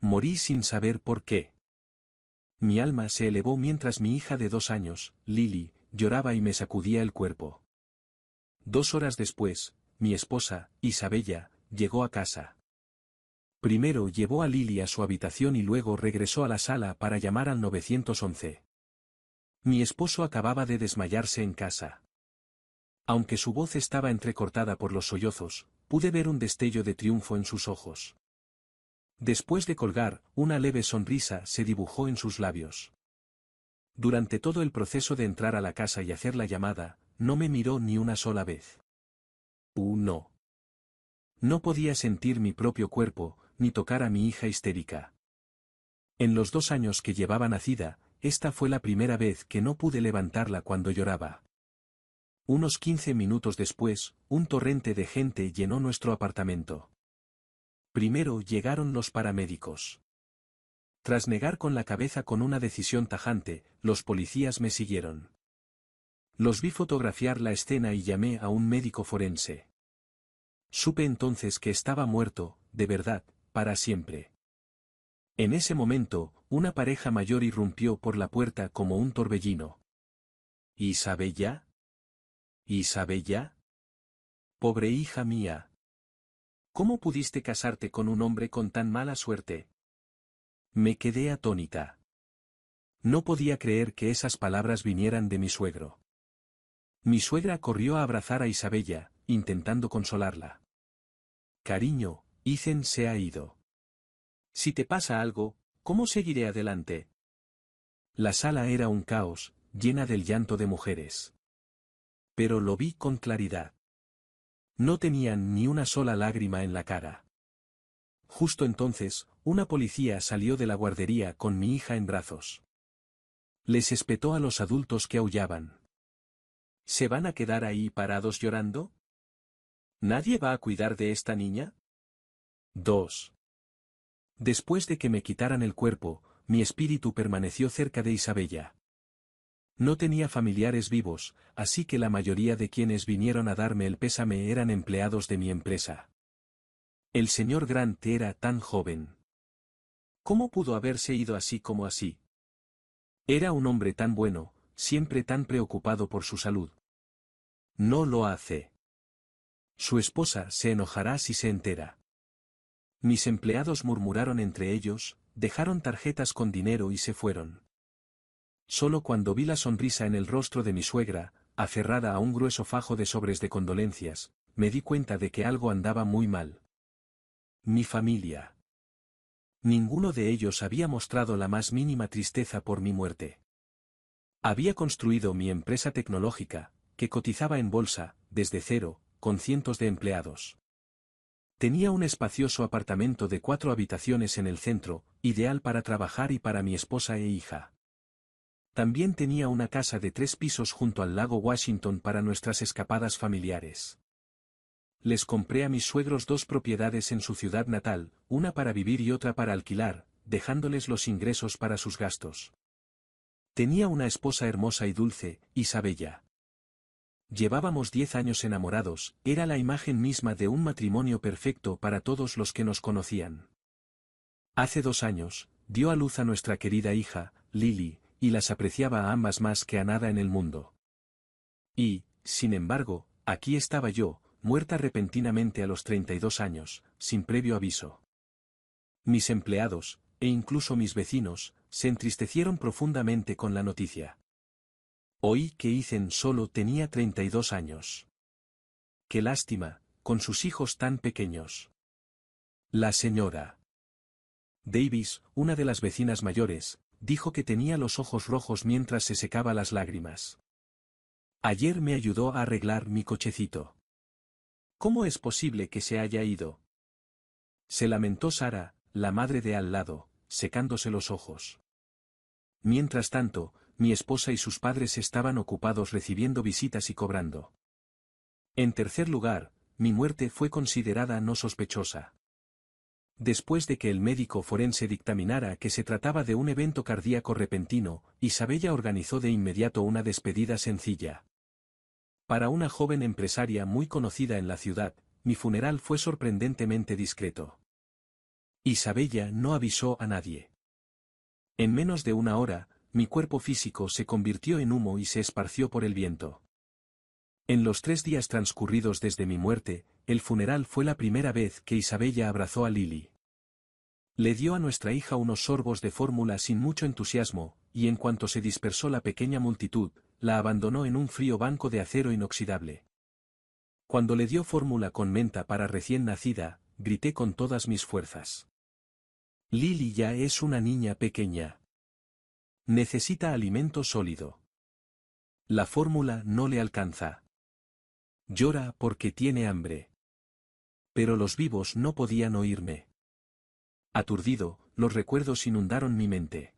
Morí sin saber por qué. Mi alma se elevó mientras mi hija de 2 años, Lily, lloraba y me sacudía el cuerpo. 2 horas después, mi esposa, Isabella, llegó a casa. Primero llevó a Lily a su habitación y luego regresó a la sala para llamar al 911. Mi esposo acababa de desmayarse en casa. Aunque su voz estaba entrecortada por los sollozos, pude ver un destello de triunfo en sus ojos. Después de colgar, una leve sonrisa se dibujó en sus labios. Durante todo el proceso de entrar a la casa y hacer la llamada, no me miró ni una sola vez. No. No podía sentir mi propio cuerpo, ni tocar a mi hija histérica. En los 2 años que llevaba nacida, esta fue la primera vez que no pude levantarla cuando lloraba. Unos 15 minutos después, un torrente de gente llenó nuestro apartamento. Primero llegaron los paramédicos. Tras negar con la cabeza con una decisión tajante, los policías me siguieron. Los vi fotografiar la escena y llamé a un médico forense. Supe entonces que estaba muerto, de verdad, para siempre. En ese momento, una pareja mayor irrumpió por la puerta como un torbellino. ¿Isabella? ¿Isabella? Pobre hija mía. ¿Cómo pudiste casarte con un hombre con tan mala suerte? Me quedé atónita. No podía creer que esas palabras vinieran de mi suegro. Mi suegra corrió a abrazar a Isabella, intentando consolarla. Cariño, Ethan se ha ido. Si te pasa algo, ¿cómo seguiré adelante? La sala era un caos, llena del llanto de mujeres. Pero lo vi con claridad. No tenían ni una sola lágrima en la cara. Justo entonces, una policía salió de la guardería con mi hija en brazos. Les espetó a los adultos que aullaban. ¿Se van a quedar ahí parados llorando? ¿Nadie va a cuidar de esta niña? 2. Después de que me quitaran el cuerpo, mi espíritu permaneció cerca de Isabella. No tenía familiares vivos, así que la mayoría de quienes vinieron a darme el pésame eran empleados de mi empresa. El señor Grant era tan joven. ¿Cómo pudo haberse ido así como así? Era un hombre tan bueno, siempre tan preocupado por su salud. No lo hace. Su esposa se enojará si se entera. Mis empleados murmuraron entre ellos, dejaron tarjetas con dinero y se fueron. Solo cuando vi la sonrisa en el rostro de mi suegra, aferrada a un grueso fajo de sobres de condolencias, me di cuenta de que algo andaba muy mal. Mi familia. Ninguno de ellos había mostrado la más mínima tristeza por mi muerte. Había construido mi empresa tecnológica, que cotizaba en bolsa, desde cero, con cientos de empleados. Tenía un espacioso apartamento de 4 habitaciones en el centro, ideal para trabajar y para mi esposa e hija. También tenía una casa de 3 pisos junto al lago Washington para nuestras escapadas familiares. Les compré a mis suegros 2 propiedades en su ciudad natal, una para vivir y otra para alquilar, dejándoles los ingresos para sus gastos. Tenía una esposa hermosa y dulce, Isabella. Llevábamos 10 años enamorados, era la imagen misma de un matrimonio perfecto para todos los que nos conocían. Hace 2 años, dio a luz a nuestra querida hija, Lily, y las apreciaba a ambas más que a nada en el mundo. Y, sin embargo, aquí estaba yo, muerta repentinamente a los 32 años, sin previo aviso. Mis empleados, e incluso mis vecinos, se entristecieron profundamente con la noticia. Oí que Ethan solo tenía 32 años. Qué lástima, con sus hijos tan pequeños. La señora Davis, una de las vecinas mayores, dijo que tenía los ojos rojos mientras se secaba las lágrimas. Ayer me ayudó a arreglar mi cochecito. ¿Cómo es posible que se haya ido? Se lamentó Sara, la madre de al lado, secándose los ojos. Mientras tanto, mi esposa y sus padres estaban ocupados recibiendo visitas y cobrando. En tercer lugar, mi muerte fue considerada no sospechosa. Después de que el médico forense dictaminara que se trataba de un evento cardíaco repentino, Isabella organizó de inmediato una despedida sencilla. Para una joven empresaria muy conocida en la ciudad, mi funeral fue sorprendentemente discreto. Isabella no avisó a nadie. En menos de una hora, mi cuerpo físico se convirtió en humo y se esparció por el viento. En los 3 días transcurridos desde mi muerte, el funeral fue la primera vez que Isabella abrazó a Lily. Le dio a nuestra hija unos sorbos de fórmula sin mucho entusiasmo, y en cuanto se dispersó la pequeña multitud, la abandonó en un frío banco de acero inoxidable. Cuando le dio fórmula con menta para recién nacida, grité con todas mis fuerzas. Lily ya es una niña pequeña. Necesita alimento sólido. La fórmula no le alcanza. Llora porque tiene hambre. Pero los vivos no podían oírme. Aturdido, los recuerdos inundaron mi mente.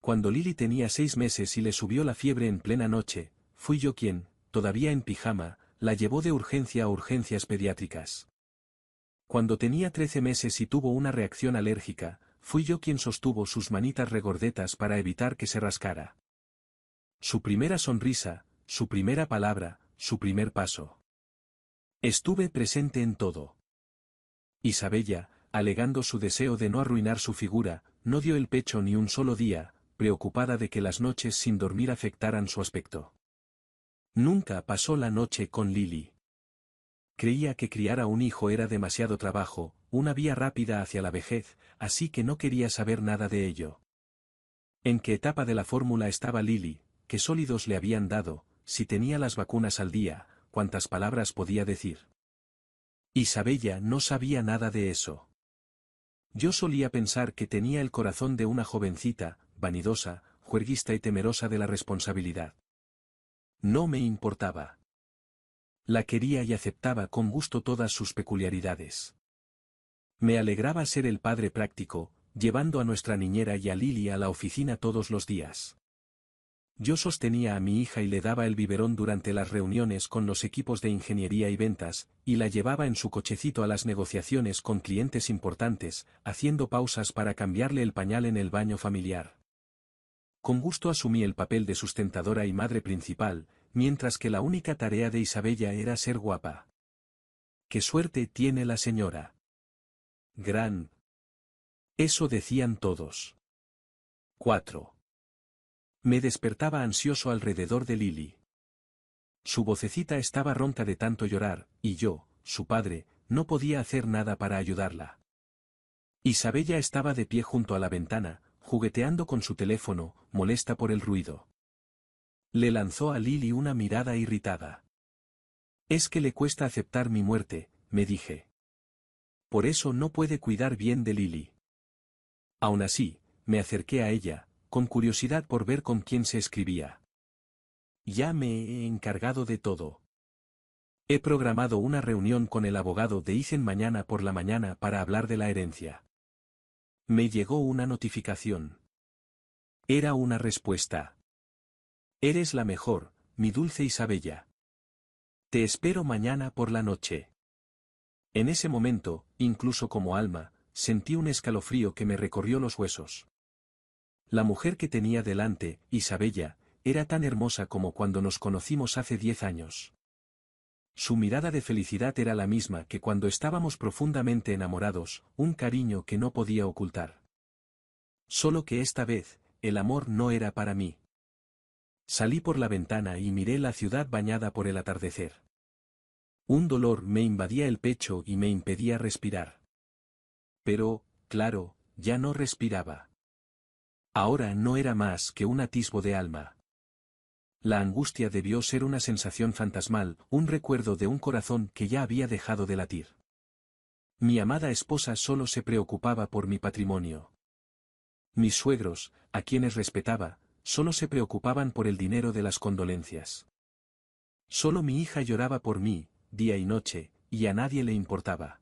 Cuando Lily tenía 6 meses y le subió la fiebre en plena noche, fui yo quien, todavía en pijama, la llevó de urgencia a urgencias pediátricas. Cuando tenía 13 meses y tuvo una reacción alérgica, fui yo quien sostuvo sus manitas regordetas para evitar que se rascara. Su primera sonrisa, su primera palabra, su primer paso. Estuve presente en todo. Isabella, alegando su deseo de no arruinar su figura, no dio el pecho ni un solo día, preocupada de que las noches sin dormir afectaran su aspecto. Nunca pasó la noche con Lily. Creía que criar a un hijo era demasiado trabajo, una vía rápida hacia la vejez, así que no quería saber nada de ello. ¿En qué etapa de la fórmula estaba Lily? ¿Qué sólidos le habían dado? Si tenía las vacunas al día, ¿cuántas palabras podía decir? Isabella no sabía nada de eso. Yo solía pensar que tenía el corazón de una jovencita, vanidosa, juerguista y temerosa de la responsabilidad. No me importaba. La quería y aceptaba con gusto todas sus peculiaridades. Me alegraba ser el padre práctico, llevando a nuestra niñera y a Lily a la oficina todos los días. Yo sostenía a mi hija y le daba el biberón durante las reuniones con los equipos de ingeniería y ventas, y la llevaba en su cochecito a las negociaciones con clientes importantes, haciendo pausas para cambiarle el pañal en el baño familiar. Con gusto asumí el papel de sustentadora y madre principal, mientras que la única tarea de Isabella era ser guapa. ¡Qué suerte tiene la señora! Gran. Eso decían todos. 4. Me despertaba ansioso alrededor de Lily. Su vocecita estaba ronca de tanto llorar, y yo, su padre, no podía hacer nada para ayudarla. Isabella estaba de pie junto a la ventana, jugueteando con su teléfono, molesta por el ruido. Le lanzó a Lily una mirada irritada. Es que le cuesta aceptar mi muerte, me dije. Por eso no puede cuidar bien de Lily. Aún así, me acerqué a ella, con curiosidad por ver con quién se escribía. Ya me he encargado de todo. He programado una reunión con el abogado de Ethan mañana por la mañana para hablar de la herencia. Me llegó una notificación. Era una respuesta. Eres la mejor, mi dulce Isabella. Te espero mañana por la noche. En ese momento, incluso como alma, sentí un escalofrío que me recorrió los huesos. La mujer que tenía delante, Isabella, era tan hermosa como cuando nos conocimos hace 10 años. Su mirada de felicidad era la misma que cuando estábamos profundamente enamorados, un cariño que no podía ocultar. Solo que esta vez, el amor no era para mí. Salí por la ventana y miré la ciudad bañada por el atardecer. Un dolor me invadía el pecho y me impedía respirar. Pero, claro, ya no respiraba. Ahora no era más que un atisbo de alma. La angustia debió ser una sensación fantasmal, un recuerdo de un corazón que ya había dejado de latir. Mi amada esposa solo se preocupaba por mi patrimonio. Mis suegros, a quienes respetaba, solo se preocupaban por el dinero de las condolencias. Solo mi hija lloraba por mí, día y noche, y a nadie le importaba.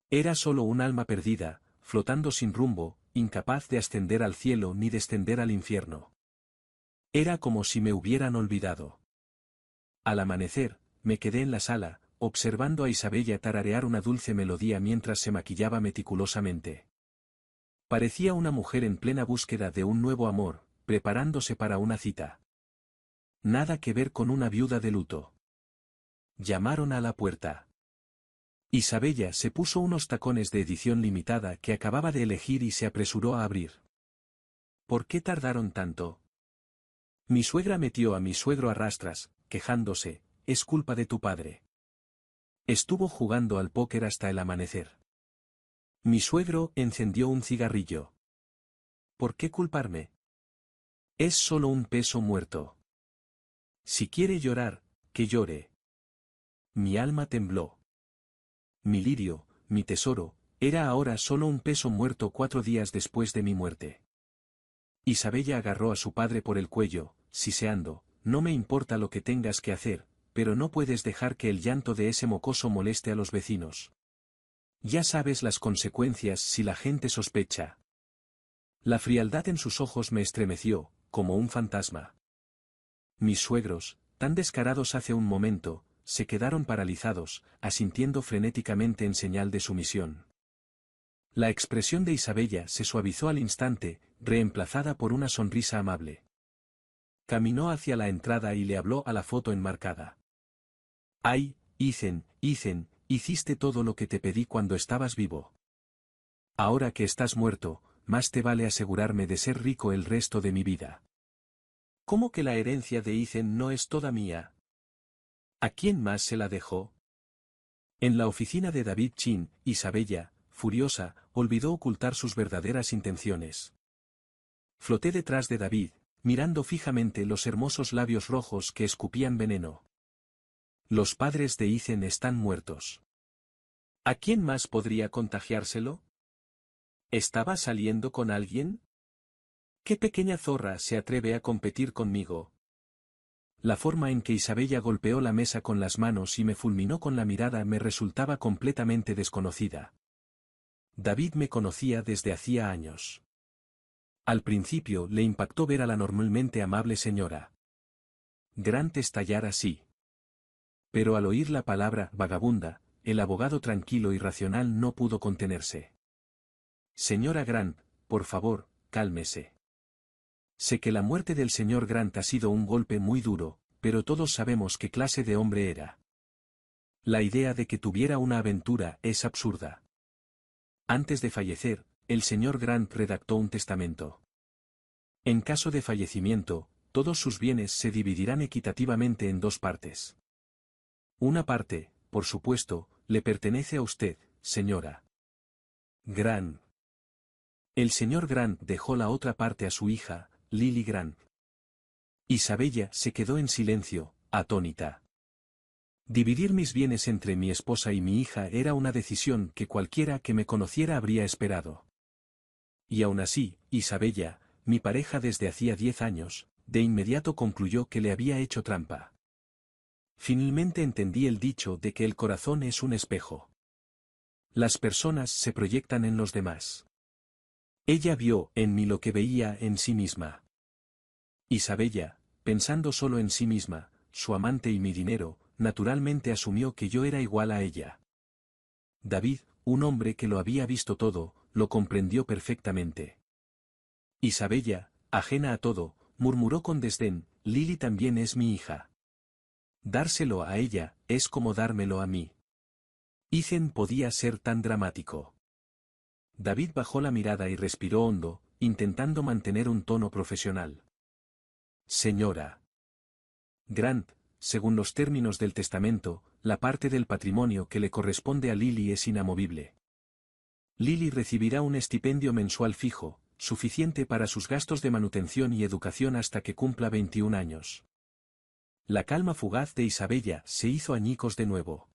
Era solo un alma perdida, flotando sin rumbo, incapaz de ascender al cielo ni descender al infierno. Era como si me hubieran olvidado. Al amanecer, me quedé en la sala, observando a Isabella tararear una dulce melodía mientras se maquillaba meticulosamente. Parecía una mujer en plena búsqueda de un nuevo amor, preparándose para una cita. Nada que ver con una viuda de luto. Llamaron a la puerta. Isabella se puso unos tacones de edición limitada que acababa de elegir y se apresuró a abrir. ¿Por qué tardaron tanto? Mi suegra metió a mi suegro a rastras, quejándose, es culpa de tu padre. Estuvo jugando al póker hasta el amanecer. Mi suegro encendió un cigarrillo. ¿Por qué culparme? Es solo un peso muerto. Si quiere llorar, que llore. Mi alma tembló. Mi lirio, mi tesoro, era ahora solo un peso muerto 4 días después de mi muerte. Isabella agarró a su padre por el cuello, siseando, no me importa lo que tengas que hacer, pero no puedes dejar que el llanto de ese mocoso moleste a los vecinos. Ya sabes las consecuencias si la gente sospecha. La frialdad en sus ojos me estremeció, como un fantasma. Mis suegros, tan descarados hace un momento, se quedaron paralizados, asintiendo frenéticamente en señal de sumisión. La expresión de Isabella se suavizó al instante, reemplazada por una sonrisa amable. Caminó hacia la entrada y le habló a la foto enmarcada. ¡Ay, Ethan, hiciste todo lo que te pedí cuando estabas vivo! Ahora que estás muerto, más te vale asegurarme de ser rico el resto de mi vida. ¿Cómo que la herencia de Ethan no es toda mía? ¿A quién más se la dejó? En la oficina de David Chin, Isabella, furiosa, olvidó ocultar sus verdaderas intenciones. Floté detrás de David, mirando fijamente los hermosos labios rojos que escupían veneno. Los padres de Ethan están muertos. ¿A quién más podría contagiárselo? ¿Estaba saliendo con alguien? ¿Qué pequeña zorra se atreve a competir conmigo? La forma en que Isabella golpeó la mesa con las manos y me fulminó con la mirada me resultaba completamente desconocida. David me conocía desde hacía años. Al principio le impactó ver a la normalmente amable señora Grant estallar así. Pero al oír la palabra vagabunda, el abogado tranquilo y racional no pudo contenerse. Señora Grant, por favor, cálmese. Sé que la muerte del señor Grant ha sido un golpe muy duro, pero todos sabemos qué clase de hombre era. La idea de que tuviera una aventura es absurda. Antes de fallecer, el señor Grant redactó un testamento. En caso de fallecimiento, todos sus bienes se dividirán equitativamente en 2 partes. Una parte, por supuesto, le pertenece a usted, señora Grant. El señor Grant dejó la otra parte a su hija, Lily Grant. Isabella se quedó en silencio, atónita. Dividir mis bienes entre mi esposa y mi hija era una decisión que cualquiera que me conociera habría esperado. Y aún así, Isabella, mi pareja desde hacía 10 años, de inmediato concluyó que le había hecho trampa. Finalmente entendí el dicho de que el corazón es un espejo. Las personas se proyectan en los demás. Ella vio en mí lo que veía en sí misma. Isabella, pensando solo en sí misma, su amante y mi dinero, naturalmente asumió que yo era igual a ella. David, un hombre que lo había visto todo, lo comprendió perfectamente. Isabella, ajena a todo, murmuró con desdén, Lily también es mi hija. Dárselo a ella, es como dármelo a mí. Ethan podía ser tan dramático. David bajó la mirada y respiró hondo, intentando mantener un tono profesional. Señora Grant, según los términos del testamento, la parte del patrimonio que le corresponde a Lily es inamovible. Lily recibirá un estipendio mensual fijo, suficiente para sus gastos de manutención y educación hasta que cumpla 21 años. La calma fugaz de Isabella se hizo añicos de nuevo.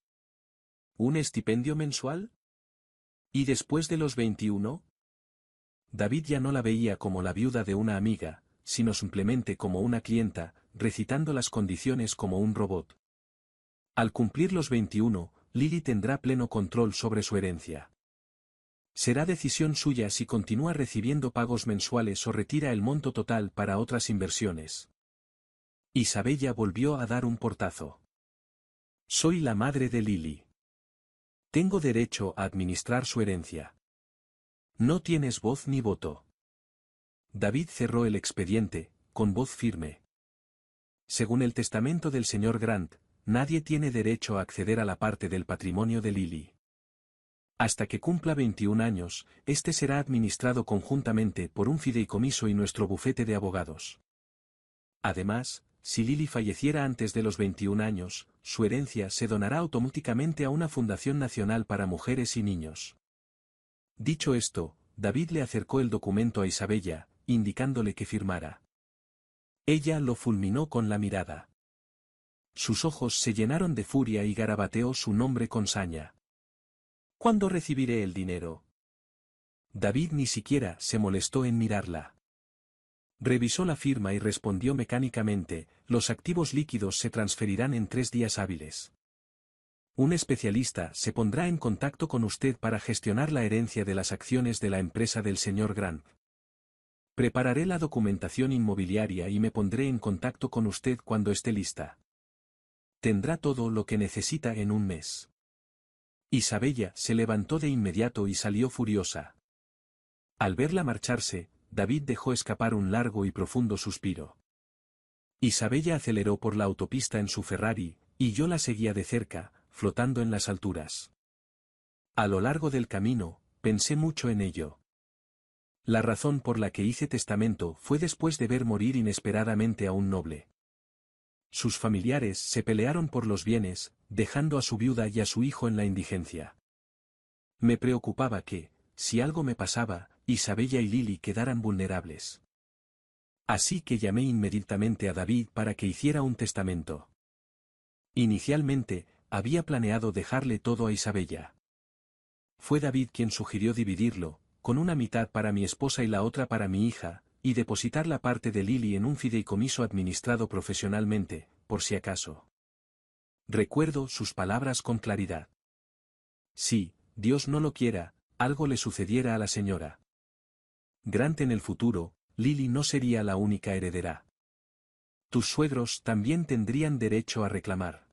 ¿Un estipendio mensual? ¿Y después de los 21? David ya no la veía como la viuda de una amiga, sino simplemente como una clienta, recitando las condiciones como un robot. Al cumplir los 21, Lily tendrá pleno control sobre su herencia. Será decisión suya si continúa recibiendo pagos mensuales o retira el monto total para otras inversiones. Isabella volvió a dar un portazo. Soy la madre de Lily. Tengo derecho a administrar su herencia. No tienes voz ni voto. David cerró el expediente, con voz firme. Según el testamento del señor Grant, nadie tiene derecho a acceder a la parte del patrimonio de Lily. Hasta que cumpla 21 años, este será administrado conjuntamente por un fideicomiso y nuestro bufete de abogados. Además, si Lily falleciera antes de los 21 años, su herencia se donará automáticamente a una fundación nacional para mujeres y niños. Dicho esto, David le acercó el documento a Isabella, indicándole que firmara. Ella lo fulminó con la mirada. Sus ojos se llenaron de furia y garabateó su nombre con saña. ¿Cuándo recibiré el dinero? David ni siquiera se molestó en mirarla. Revisó la firma y respondió mecánicamente, los activos líquidos se transferirán en 3 días hábiles. Un especialista se pondrá en contacto con usted para gestionar la herencia de las acciones de la empresa del señor Grant. Prepararé la documentación inmobiliaria y me pondré en contacto con usted cuando esté lista. Tendrá todo lo que necesita en un mes. Isabella se levantó de inmediato y salió furiosa. Al verla marcharse, David dejó escapar un largo y profundo suspiro. Isabella aceleró por la autopista en su Ferrari, y yo la seguía de cerca, flotando en las alturas. A lo largo del camino, pensé mucho en ello. La razón por la que hice testamento fue después de ver morir inesperadamente a un noble. Sus familiares se pelearon por los bienes, dejando a su viuda y a su hijo en la indigencia. Me preocupaba que, si algo me pasaba, Isabella y Lily quedaran vulnerables. Así que llamé inmediatamente a David para que hiciera un testamento. Inicialmente, había planeado dejarle todo a Isabella. Fue David quien sugirió dividirlo, con una mitad para mi esposa y la otra para mi hija, y depositar la parte de Lily en un fideicomiso administrado profesionalmente, por si acaso. Recuerdo sus palabras con claridad. Si, Dios no lo quiera, algo le sucediera a la señora Grant en el futuro, Lily no sería la única heredera. Tus suegros también tendrían derecho a reclamar.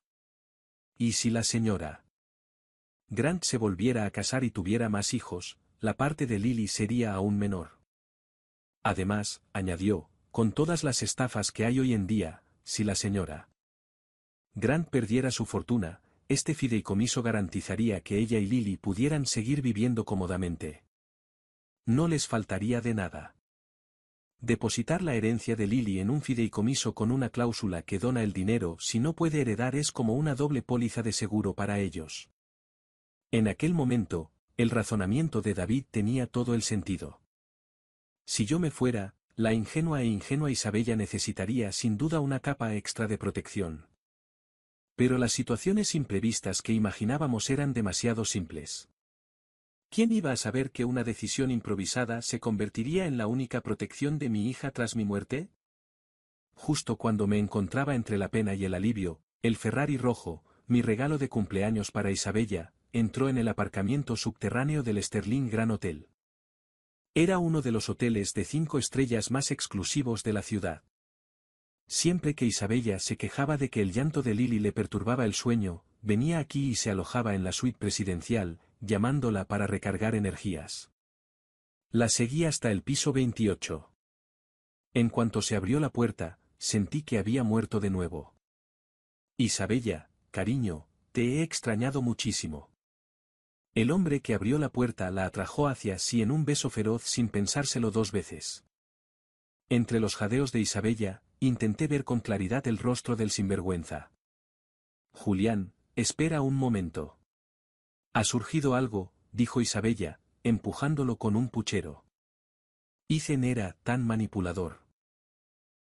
¿Y si la señora Grant se volviera a casar y tuviera más hijos, la parte de Lily sería aún menor? Además, añadió, con todas las estafas que hay hoy en día, si la señora Grant perdiera su fortuna, este fideicomiso garantizaría que ella y Lily pudieran seguir viviendo cómodamente. No les faltaría de nada. Depositar la herencia de Lily en un fideicomiso con una cláusula que dona el dinero si no puede heredar es como una doble póliza de seguro para ellos. En aquel momento, el razonamiento de David tenía todo el sentido. Si yo me fuera, la ingenua Isabella necesitaría sin duda una capa extra de protección. Pero las situaciones imprevistas que imaginábamos eran demasiado simples. ¿Quién iba a saber que una decisión improvisada se convertiría en la única protección de mi hija tras mi muerte? Justo cuando me encontraba entre la pena y el alivio, el Ferrari rojo, mi regalo de cumpleaños para Isabella, entró en el aparcamiento subterráneo del Sterling Grand Hotel. Era uno de los hoteles de 5 estrellas más exclusivos de la ciudad. Siempre que Isabella se quejaba de que el llanto de Lily le perturbaba el sueño, venía aquí y se alojaba en la suite presidencial, llamándola para recargar energías. La seguí hasta el piso 28. En cuanto se abrió la puerta, sentí que había muerto de nuevo. Isabella, cariño, te he extrañado muchísimo. El hombre que abrió la puerta la atrajo hacia sí en un beso feroz sin pensárselo 2 veces. Entre los jadeos de Isabella, intenté ver con claridad el rostro del sinvergüenza. Julián, espera un momento. Ha surgido algo, dijo Isabella, empujándolo con un puchero. Ethan era tan manipulador.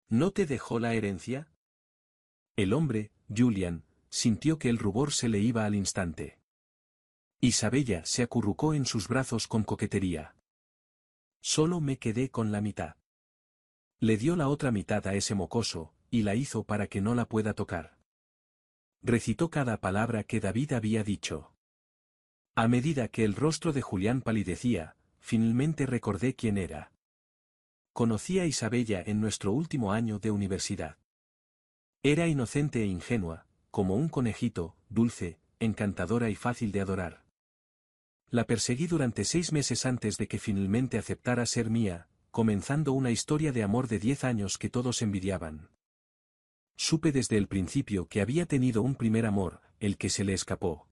¿No te dejó la herencia? El hombre, Julian, sintió que el rubor se le iba al instante. Isabella se acurrucó en sus brazos con coquetería. Solo me quedé con la mitad. Le dio la otra mitad a ese mocoso, y la hizo para que no la pueda tocar. Recitó cada palabra que David había dicho. A medida que el rostro de Julián palidecía, finalmente recordé quién era. Conocí a Isabella en nuestro último año de universidad. Era inocente e ingenua, como un conejito, dulce, encantadora y fácil de adorar. La perseguí durante 6 meses antes de que finalmente aceptara ser mía, comenzando una historia de amor de 10 años que todos envidiaban. Supe desde el principio que había tenido un primer amor, el que se le escapó.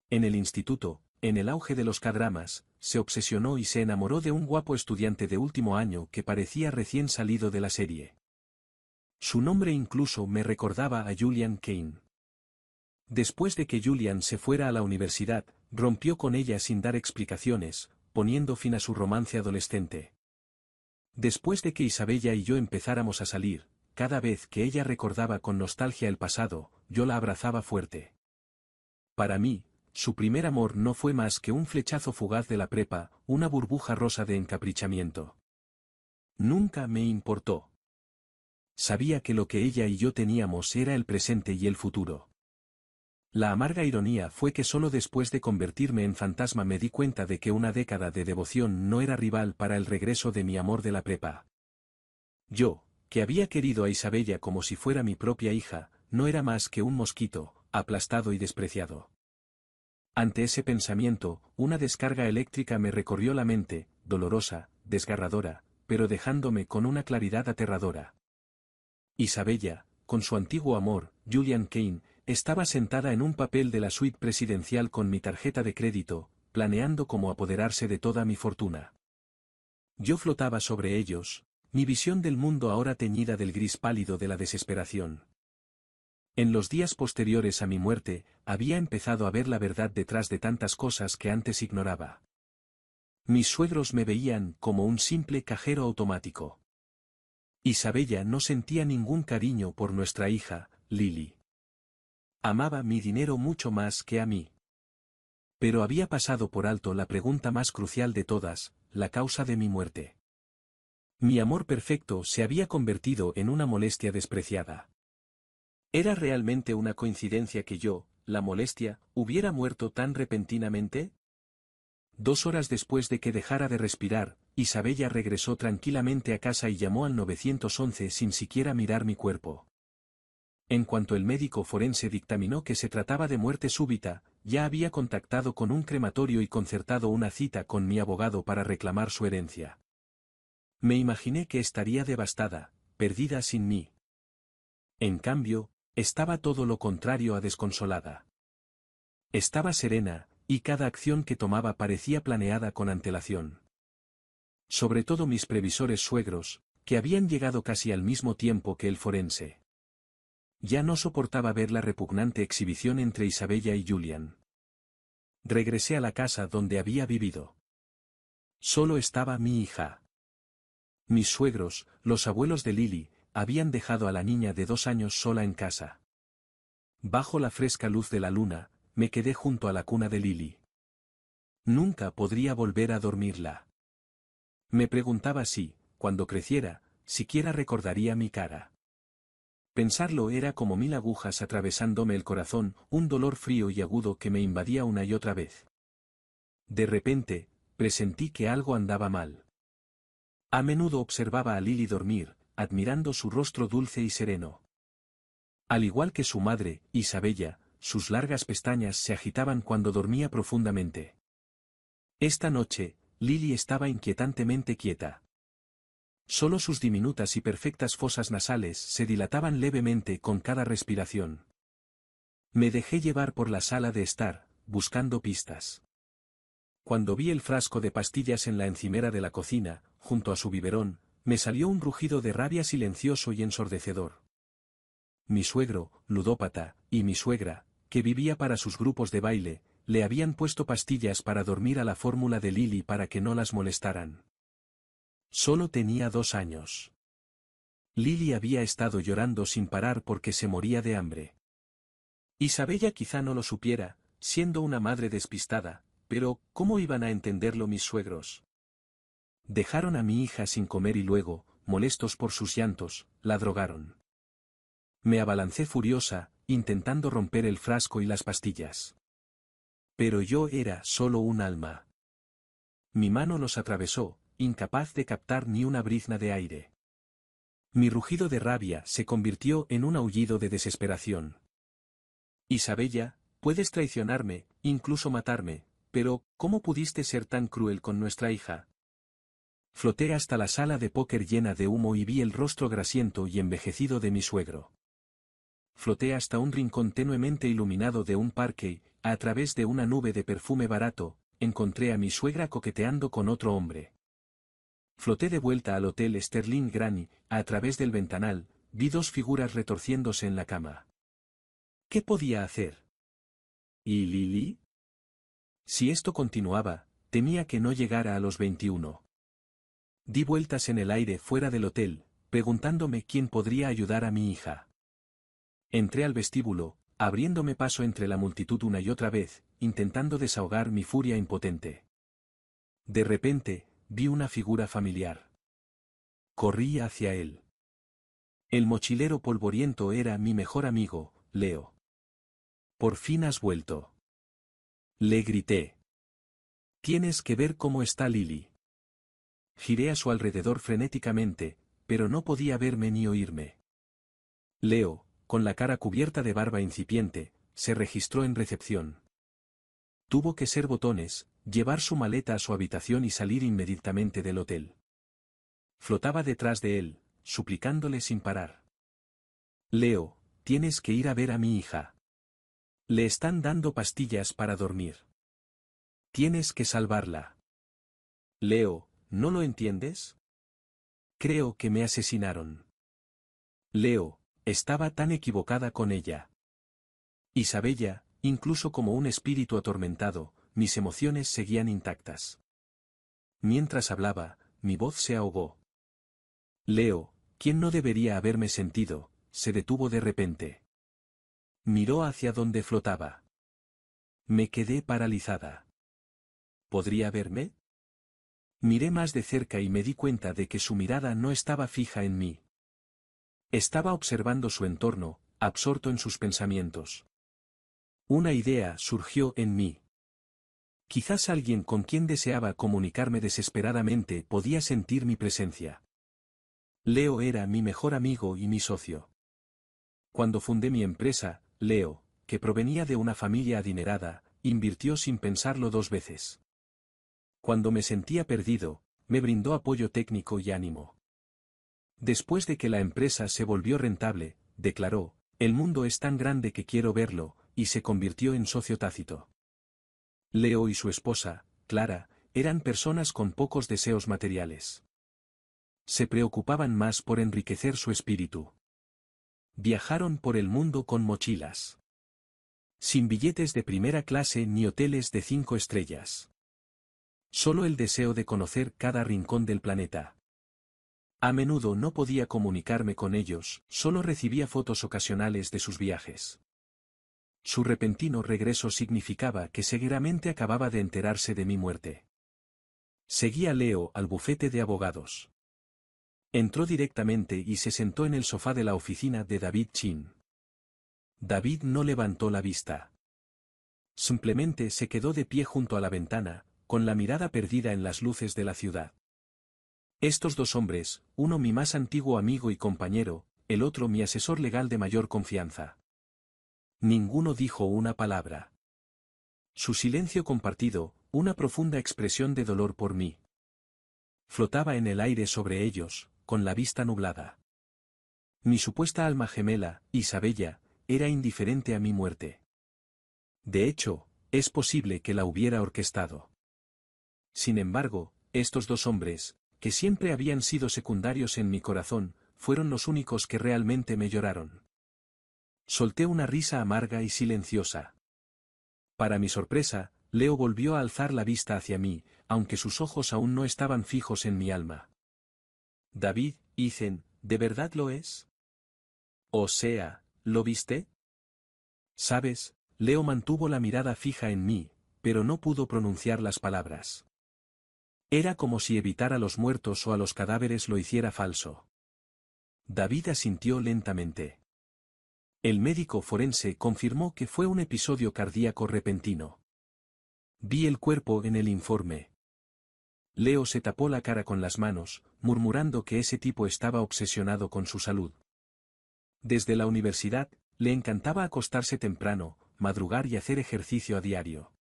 En el instituto, en el auge de los cadramas, se obsesionó y se enamoró de un guapo estudiante de último año que parecía recién salido de la serie. Su nombre incluso me recordaba a Julian Kane. Después de que Julian se fuera a la universidad, rompió con ella sin dar explicaciones, poniendo fin a su romance adolescente. Después de que Isabella y yo empezáramos a salir, cada vez que ella recordaba con nostalgia el pasado, yo la abrazaba fuerte. Para mí, su primer amor no fue más que un flechazo fugaz de la prepa, una burbuja rosa de encaprichamiento. Nunca me importó. Sabía que lo que ella y yo teníamos era el presente y el futuro. La amarga ironía fue que solo después de convertirme en fantasma me di cuenta de que una década de devoción no era rival para el regreso de mi amor de la prepa. Yo, que había querido a Isabella como si fuera mi propia hija, no era más que un mosquito, aplastado y despreciado. Ante ese pensamiento, una descarga eléctrica me recorrió la mente, dolorosa, desgarradora, pero dejándome con una claridad aterradora. Isabella, con su antiguo amor, Julian Kane, estaba sentada en un papel de la suite presidencial con mi tarjeta de crédito, planeando cómo apoderarse de toda mi fortuna. Yo flotaba sobre ellos, mi visión del mundo ahora teñida del gris pálido de la desesperación. En los días posteriores a mi muerte, había empezado a ver la verdad detrás de tantas cosas que antes ignoraba. Mis suegros me veían como un simple cajero automático. Isabella no sentía ningún cariño por nuestra hija, Lily. Amaba mi dinero mucho más que a mí. Pero había pasado por alto la pregunta más crucial de todas, la causa de mi muerte. Mi amor perfecto se había convertido en una molestia despreciada. ¿Era realmente una coincidencia que yo, la molestia, hubiera muerto tan repentinamente? 2 horas después de que dejara de respirar, Isabella regresó tranquilamente a casa y llamó al 911 sin siquiera mirar mi cuerpo. En cuanto el médico forense dictaminó que se trataba de muerte súbita, ya había contactado con un crematorio y concertado una cita con mi abogado para reclamar su herencia. Me imaginé que estaría devastada, perdida sin mí. En cambio, estaba todo lo contrario a desconsolada. Estaba serena, y cada acción que tomaba parecía planeada con antelación. Sobre todo mis previsores suegros, que habían llegado casi al mismo tiempo que el forense. Ya no soportaba ver la repugnante exhibición entre Isabella y Julian. Regresé a la casa donde había vivido. Solo estaba mi hija. Mis suegros, los abuelos de Lily, habían dejado a la niña de 2 años sola en casa. Bajo la fresca luz de la luna, me quedé junto a la cuna de Lily. Nunca podría volver a dormirla. Me preguntaba si, cuando creciera, siquiera recordaría mi cara. Pensarlo era como 1000 agujas atravesándome el corazón, un dolor frío y agudo que me invadía una y otra vez. De repente, presentí que algo andaba mal. A menudo observaba a Lily dormir, admirando su rostro dulce y sereno. Al igual que su madre, Isabella, sus largas pestañas se agitaban cuando dormía profundamente. Esta noche, Lily estaba inquietantemente quieta. Solo sus diminutas y perfectas fosas nasales se dilataban levemente con cada respiración. Me dejé llevar por la sala de estar, buscando pistas. Cuando vi el frasco de pastillas en la encimera de la cocina, junto a su biberón, me salió un rugido de rabia silencioso y ensordecedor. Mi suegro, ludópata, y mi suegra, que vivía para sus grupos de baile, le habían puesto pastillas para dormir a la fórmula de Lily para que no las molestaran. Solo tenía 2 años. Lily había estado llorando sin parar porque se moría de hambre. Isabella quizá no lo supiera, siendo una madre despistada, pero ¿cómo iban a entenderlo mis suegros? Dejaron a mi hija sin comer y luego, molestos por sus llantos, la drogaron. Me abalancé furiosa, intentando romper el frasco y las pastillas. Pero yo era solo un alma. Mi mano los atravesó, incapaz de captar ni una brizna de aire. Mi rugido de rabia se convirtió en un aullido de desesperación. Isabella, puedes traicionarme, incluso matarme, pero ¿cómo pudiste ser tan cruel con nuestra hija? Floté hasta la sala de póker llena de humo y vi el rostro grasiento y envejecido de mi suegro. floté hasta un rincón tenuemente iluminado de un parque y, a través de una nube de perfume barato, encontré a mi suegra coqueteando con otro hombre. Floté de vuelta al hotel Sterling Granny, a través del ventanal, vi dos figuras retorciéndose en la cama. ¿Qué podía hacer? ¿Y Lily? Si esto continuaba, temía que no llegara a los 21. Di vueltas en el aire fuera del hotel, preguntándome quién podría ayudar a mi hija. Entré al vestíbulo, abriéndome paso entre la multitud una y otra vez, intentando desahogar mi furia impotente. De repente, vi una figura familiar. Corrí hacia él. El mochilero polvoriento era mi mejor amigo, Leo. «Por fin has vuelto». Le grité. «Tienes que ver cómo está Lily». Giré a su alrededor frenéticamente, pero no podía verme ni oírme. Leo, con la cara cubierta de barba incipiente, se registró en recepción. Tuvo que ser botones, llevar su maleta a su habitación y salir inmediatamente del hotel. Flotaba detrás de él, suplicándole sin parar. «Leo, tienes que ir a ver a mi hija. Le están dando pastillas para dormir. Tienes que salvarla». «Leo, ¿no lo entiendes? Creo que me asesinaron». Leo, estaba tan equivocada con ella. Isabella, incluso como un espíritu atormentado, mis emociones seguían intactas. Mientras hablaba, mi voz se ahogó. Leo, quien no debería haberme sentido, se detuvo de repente. Miró hacia donde flotaba. Me quedé paralizada. ¿Podría verme? Miré más de cerca y me di cuenta de que su mirada no estaba fija en mí. Estaba observando su entorno, absorto en sus pensamientos. Una idea surgió en mí. Quizás alguien con quien deseaba comunicarme desesperadamente podía sentir mi presencia. Leo era mi mejor amigo y mi socio. Cuando fundé mi empresa, Leo, que provenía de una familia adinerada, invirtió sin pensarlo 2 veces. Cuando me sentía perdido, me brindó apoyo técnico y ánimo. Después de que la empresa se volvió rentable, declaró, «El mundo es tan grande que quiero verlo», y se convirtió en socio tácito. Leo y su esposa, Clara, eran personas con pocos deseos materiales. Se preocupaban más por enriquecer su espíritu. Viajaron por el mundo con mochilas. Sin billetes de primera clase ni hoteles de 5 estrellas. Solo el deseo de conocer cada rincón del planeta. A menudo no podía comunicarme con ellos, solo recibía fotos ocasionales de sus viajes. Su repentino regreso significaba que seguramente acababa de enterarse de mi muerte. Seguí a Leo al bufete de abogados. Entró directamente y se sentó en el sofá de la oficina de David Chin. David no levantó la vista. Simplemente se quedó de pie junto a la ventana, con la mirada perdida en las luces de la ciudad. Estos 2 hombres, uno mi más antiguo amigo y compañero, el otro mi asesor legal de mayor confianza. Ninguno dijo una palabra. Su silencio compartido, una profunda expresión de dolor por mí. Flotaba en el aire sobre ellos, con la vista nublada. Mi supuesta alma gemela, Isabella, era indiferente a mi muerte. De hecho, es posible que la hubiera orquestado. Sin embargo, estos 2 hombres, que siempre habían sido secundarios en mi corazón, fueron los únicos que realmente me lloraron. Solté una risa amarga y silenciosa. Para mi sorpresa, Leo volvió a alzar la vista hacia mí, aunque sus ojos aún no estaban fijos en mi alma. «David, Ethan, ¿de verdad lo es? O sea, ¿lo viste?» «Sabes», Leo mantuvo la mirada fija en mí, pero no pudo pronunciar las palabras. Era como si evitar a los muertos o a los cadáveres lo hiciera falso. David asintió lentamente. El médico forense confirmó que fue un episodio cardíaco repentino. Vi el cuerpo en el informe. Leo se tapó la cara con las manos, murmurando que ese tipo estaba obsesionado con su salud. Desde la universidad, le encantaba acostarse temprano, madrugar y hacer ejercicio a diario.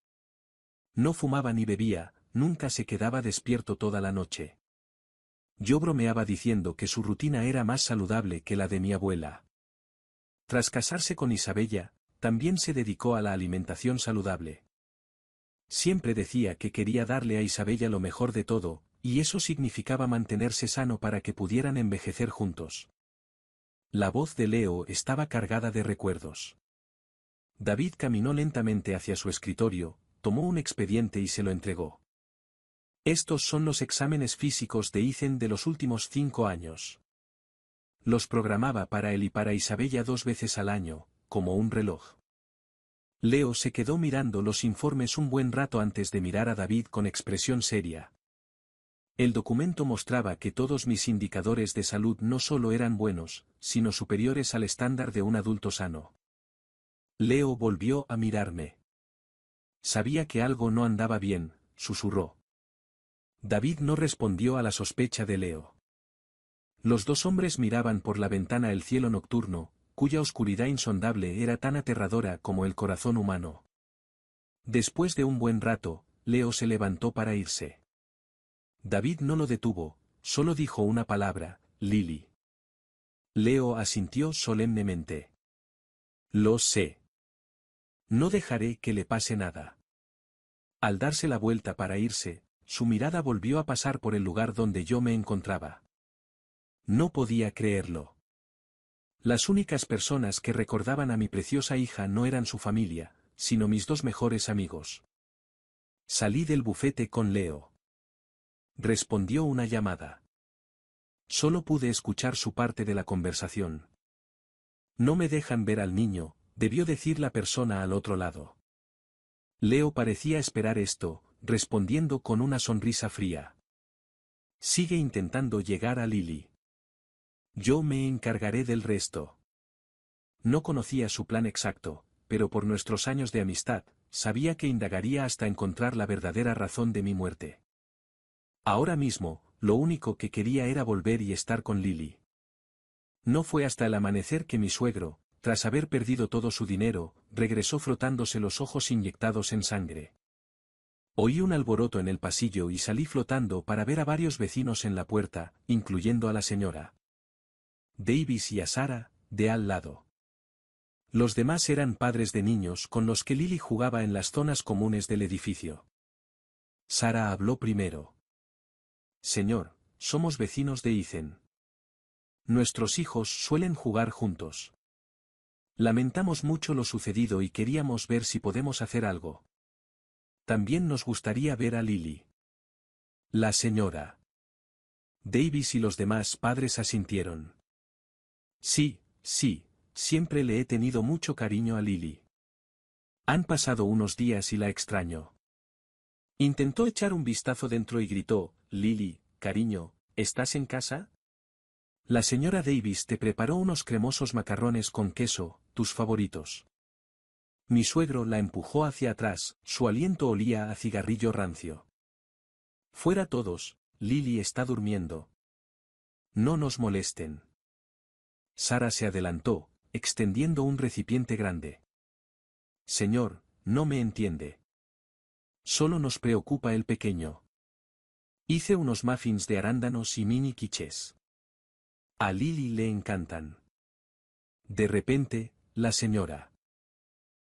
No fumaba ni bebía, nunca se quedaba despierto toda la noche. Yo bromeaba diciendo que su rutina era más saludable que la de mi abuela. Tras casarse con Isabella, también se dedicó a la alimentación saludable. Siempre decía que quería darle a Isabella lo mejor de todo, y eso significaba mantenerse sano para que pudieran envejecer juntos. La voz de Leo estaba cargada de recuerdos. David caminó lentamente hacia su escritorio, tomó un expediente y se lo entregó. Estos son los exámenes físicos de Ethan de los últimos 5 años. Los programaba para él y para Isabella 2 veces al año, como un reloj. Leo se quedó mirando los informes un buen rato antes de mirar a David con expresión seria. El documento mostraba que todos mis indicadores de salud no solo eran buenos, sino superiores al estándar de un adulto sano. Leo volvió a mirarme. Sabía que algo no andaba bien, susurró. David no respondió a la sospecha de Leo. Los dos hombres miraban por la ventana el cielo nocturno, cuya oscuridad insondable era tan aterradora como el corazón humano. Después de un buen rato, Leo se levantó para irse. David no lo detuvo, solo dijo una palabra, Lily. Leo asintió solemnemente. Lo sé. No dejaré que le pase nada. Al darse la vuelta para irse, su mirada volvió a pasar por el lugar donde yo me encontraba. No podía creerlo. Las únicas personas que recordaban a mi preciosa hija no eran su familia, sino mis 2 mejores amigos. Salí del bufete con Leo. Respondió una llamada. Solo pude escuchar su parte de la conversación. No me dejan ver al niño, debió decir la persona al otro lado. Leo parecía esperar esto, respondiendo con una sonrisa fría. Sigue intentando llegar a Lily. Yo me encargaré del resto. No conocía su plan exacto, pero por nuestros años de amistad, sabía que indagaría hasta encontrar la verdadera razón de mi muerte. Ahora mismo, lo único que quería era volver y estar con Lily. No fue hasta el amanecer que mi suegro, tras haber perdido todo su dinero, regresó frotándose los ojos inyectados en sangre. Oí un alboroto en el pasillo y salí flotando para ver a varios vecinos en la puerta, incluyendo a la señora Davis y a Sara, de al lado. Los demás eran padres de niños con los que Lily jugaba en las zonas comunes del edificio. Sara habló primero. Señor, somos vecinos de Ethan. Nuestros hijos suelen jugar juntos. Lamentamos mucho lo sucedido y queríamos ver si podemos hacer algo. También nos gustaría ver a Lily. La señora Davis y los demás padres asintieron. Sí, siempre le he tenido mucho cariño a Lily. Han pasado unos días y la extraño. Intentó echar un vistazo dentro y gritó, Lily, cariño, ¿estás en casa? La señora Davis te preparó unos cremosos macarrones con queso, tus favoritos. Mi suegro la empujó hacia atrás, su aliento olía a cigarrillo rancio. Fuera todos, Lily está durmiendo. No nos molesten. Sara se adelantó, extendiendo un recipiente grande. Señor, no me entiende. Solo nos preocupa el pequeño. Hice unos muffins de arándanos y mini quiches. A Lily le encantan. De repente, la señora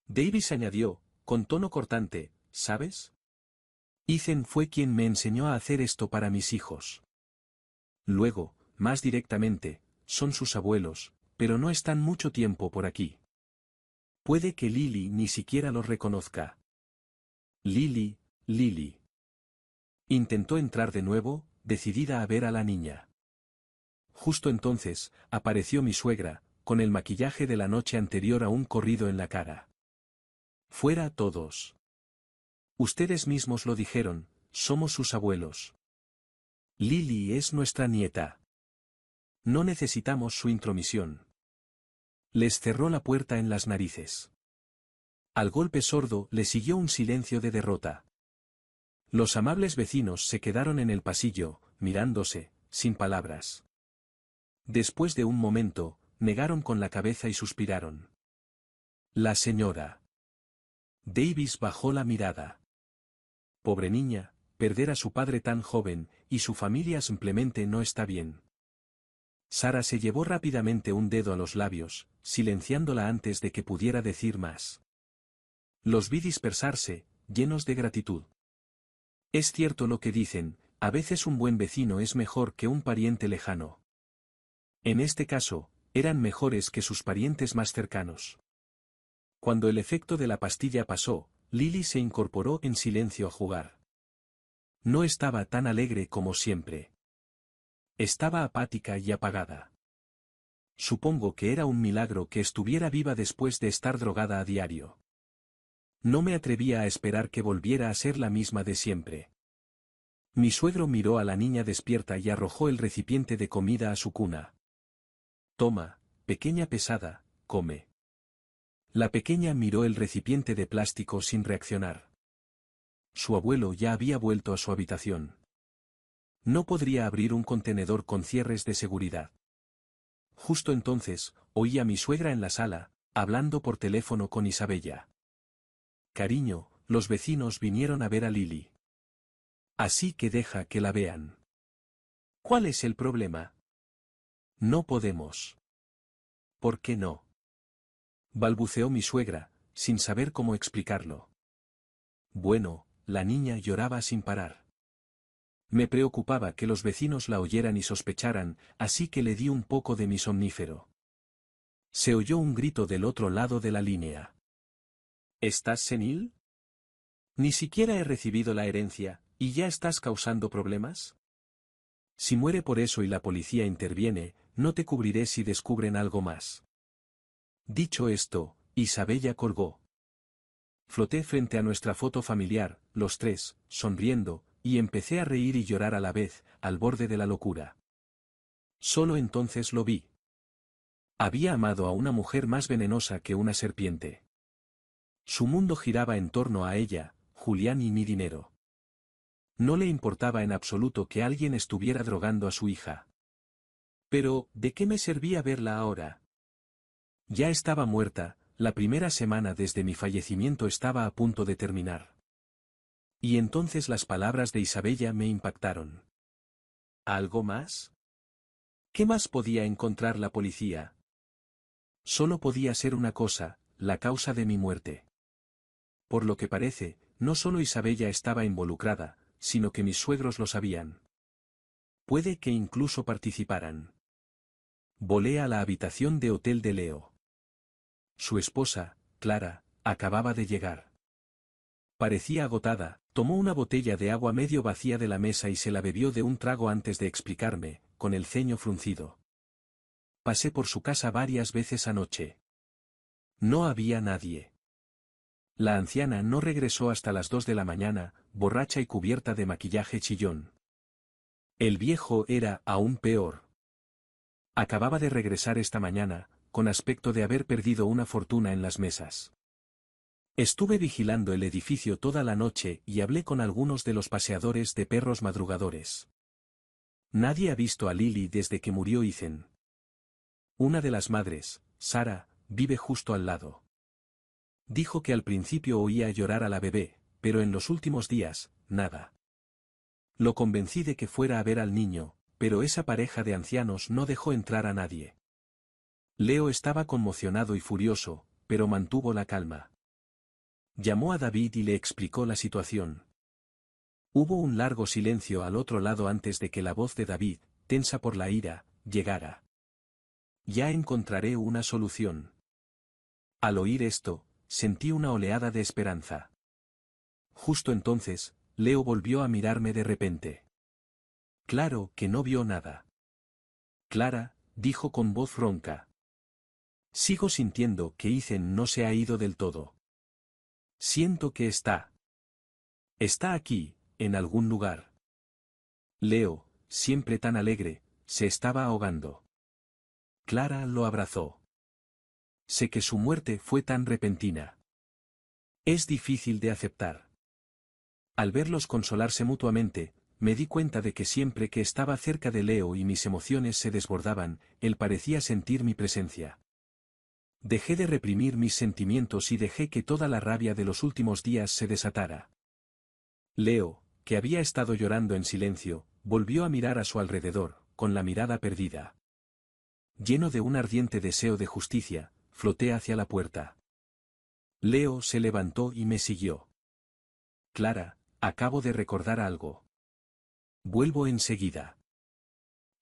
Davis añadió, con tono cortante, ¿sabes? Ethan fue quien me enseñó a hacer esto para mis hijos. Luego, más directamente, son sus abuelos, pero no están mucho tiempo por aquí. Puede que Lily ni siquiera los reconozca. Lily. Intentó entrar de nuevo, decidida a ver a la niña. Justo entonces, apareció mi suegra, con el maquillaje de la noche anterior aún corrido en la cara. Fuera todos. Ustedes mismos lo dijeron, somos sus abuelos. Lily es nuestra nieta. No necesitamos su intromisión. Les cerró la puerta en las narices. Al golpe sordo le siguió un silencio de derrota. Los amables vecinos se quedaron en el pasillo, mirándose, sin palabras. Después de un momento, negaron con la cabeza y suspiraron. La señora Davis bajó la mirada. Pobre niña, perder a su padre tan joven, y su familia simplemente no está bien. Sara se llevó rápidamente un dedo a los labios, silenciándola antes de que pudiera decir más. Los vi dispersarse, llenos de gratitud. Es cierto lo que dicen, a veces un buen vecino es mejor que un pariente lejano. En este caso, eran mejores que sus parientes más cercanos. Cuando el efecto de la pastilla pasó, Lily se incorporó en silencio a jugar. No estaba tan alegre como siempre. Estaba apática y apagada. Supongo que era un milagro que estuviera viva después de estar drogada a diario. No me atrevía a esperar que volviera a ser la misma de siempre. Mi suegro miró a la niña despierta y arrojó el recipiente de comida a su cuna. Toma, pequeña pesada, come. La pequeña miró el recipiente de plástico sin reaccionar. Su abuelo ya había vuelto a su habitación. No podría abrir un contenedor con cierres de seguridad. Justo entonces, oí a mi suegra en la sala, hablando por teléfono con Isabella. Cariño, los vecinos vinieron a ver a Lily. Así que deja que la vean. ¿Cuál es el problema? No podemos. ¿Por qué no? Balbuceó mi suegra, sin saber cómo explicarlo. Bueno, la niña lloraba sin parar. Me preocupaba que los vecinos la oyeran y sospecharan, así que le di un poco de mi somnífero. Se oyó un grito del otro lado de la línea. ¿Estás senil? Ni siquiera he recibido la herencia, ¿y ya estás causando problemas? Si muere por eso y la policía interviene, no te cubriré si descubren algo más. Dicho esto, Isabella colgó. Floté frente a nuestra foto familiar, los tres, sonriendo, y empecé a reír y llorar a la vez, al borde de la locura. Solo entonces lo vi. Había amado a una mujer más venenosa que una serpiente. Su mundo giraba en torno a ella, Julián y mi dinero. No le importaba en absoluto que alguien estuviera drogando a su hija. Pero, ¿de qué me servía verla ahora? Ya estaba muerta, la primera semana desde mi fallecimiento estaba a punto de terminar. Y entonces las palabras de Isabella me impactaron. ¿Algo más? ¿Qué más podía encontrar la policía? Solo podía ser una cosa, la causa de mi muerte. Por lo que parece, no solo Isabella estaba involucrada, sino que mis suegros lo sabían. Puede que incluso participaran. Volé a la habitación de hotel de Leo. Su esposa, Clara, acababa de llegar. Parecía agotada, tomó una botella de agua medio vacía de la mesa y se la bebió de un trago antes de explicarme, con el ceño fruncido. Pasé por su casa varias veces anoche. No había nadie. La anciana no regresó hasta las 2 de la mañana, borracha y cubierta de maquillaje chillón. El viejo era aún peor. Acababa de regresar esta mañana, con aspecto de haber perdido una fortuna en las mesas. Estuve vigilando el edificio toda la noche y hablé con algunos de los paseadores de perros madrugadores. Nadie ha visto a Lily desde que murió Ethan. Una de las madres, Sara, vive justo al lado. Dijo que al principio oía llorar a la bebé, pero en los últimos días, nada. Lo convencí de que fuera a ver al niño, pero esa pareja de ancianos no dejó entrar a nadie. Leo estaba conmocionado y furioso, pero mantuvo la calma. Llamó a David y le explicó la situación. Hubo un largo silencio al otro lado antes de que la voz de David, tensa por la ira, llegara. Ya encontraré una solución. Al oír esto, sentí una oleada de esperanza. Justo entonces, Leo volvió a mirarme de repente. Claro que no vio nada. Clara, dijo con voz ronca. Sigo sintiendo que Ethan no se ha ido del todo. Siento que está. Está aquí, en algún lugar. Leo, siempre tan alegre, se estaba ahogando. Clara lo abrazó. Sé que su muerte fue tan repentina. Es difícil de aceptar. Al verlos consolarse mutuamente, me di cuenta de que siempre que estaba cerca de Leo y mis emociones se desbordaban, él parecía sentir mi presencia. Dejé de reprimir mis sentimientos y dejé que toda la rabia de los últimos días se desatara. Leo, que había estado llorando en silencio, volvió a mirar a su alrededor, con la mirada perdida. lleno de un ardiente deseo de justicia, floté hacia la puerta. Leo se levantó y me siguió. Clara, acabo de recordar algo. Vuelvo enseguida.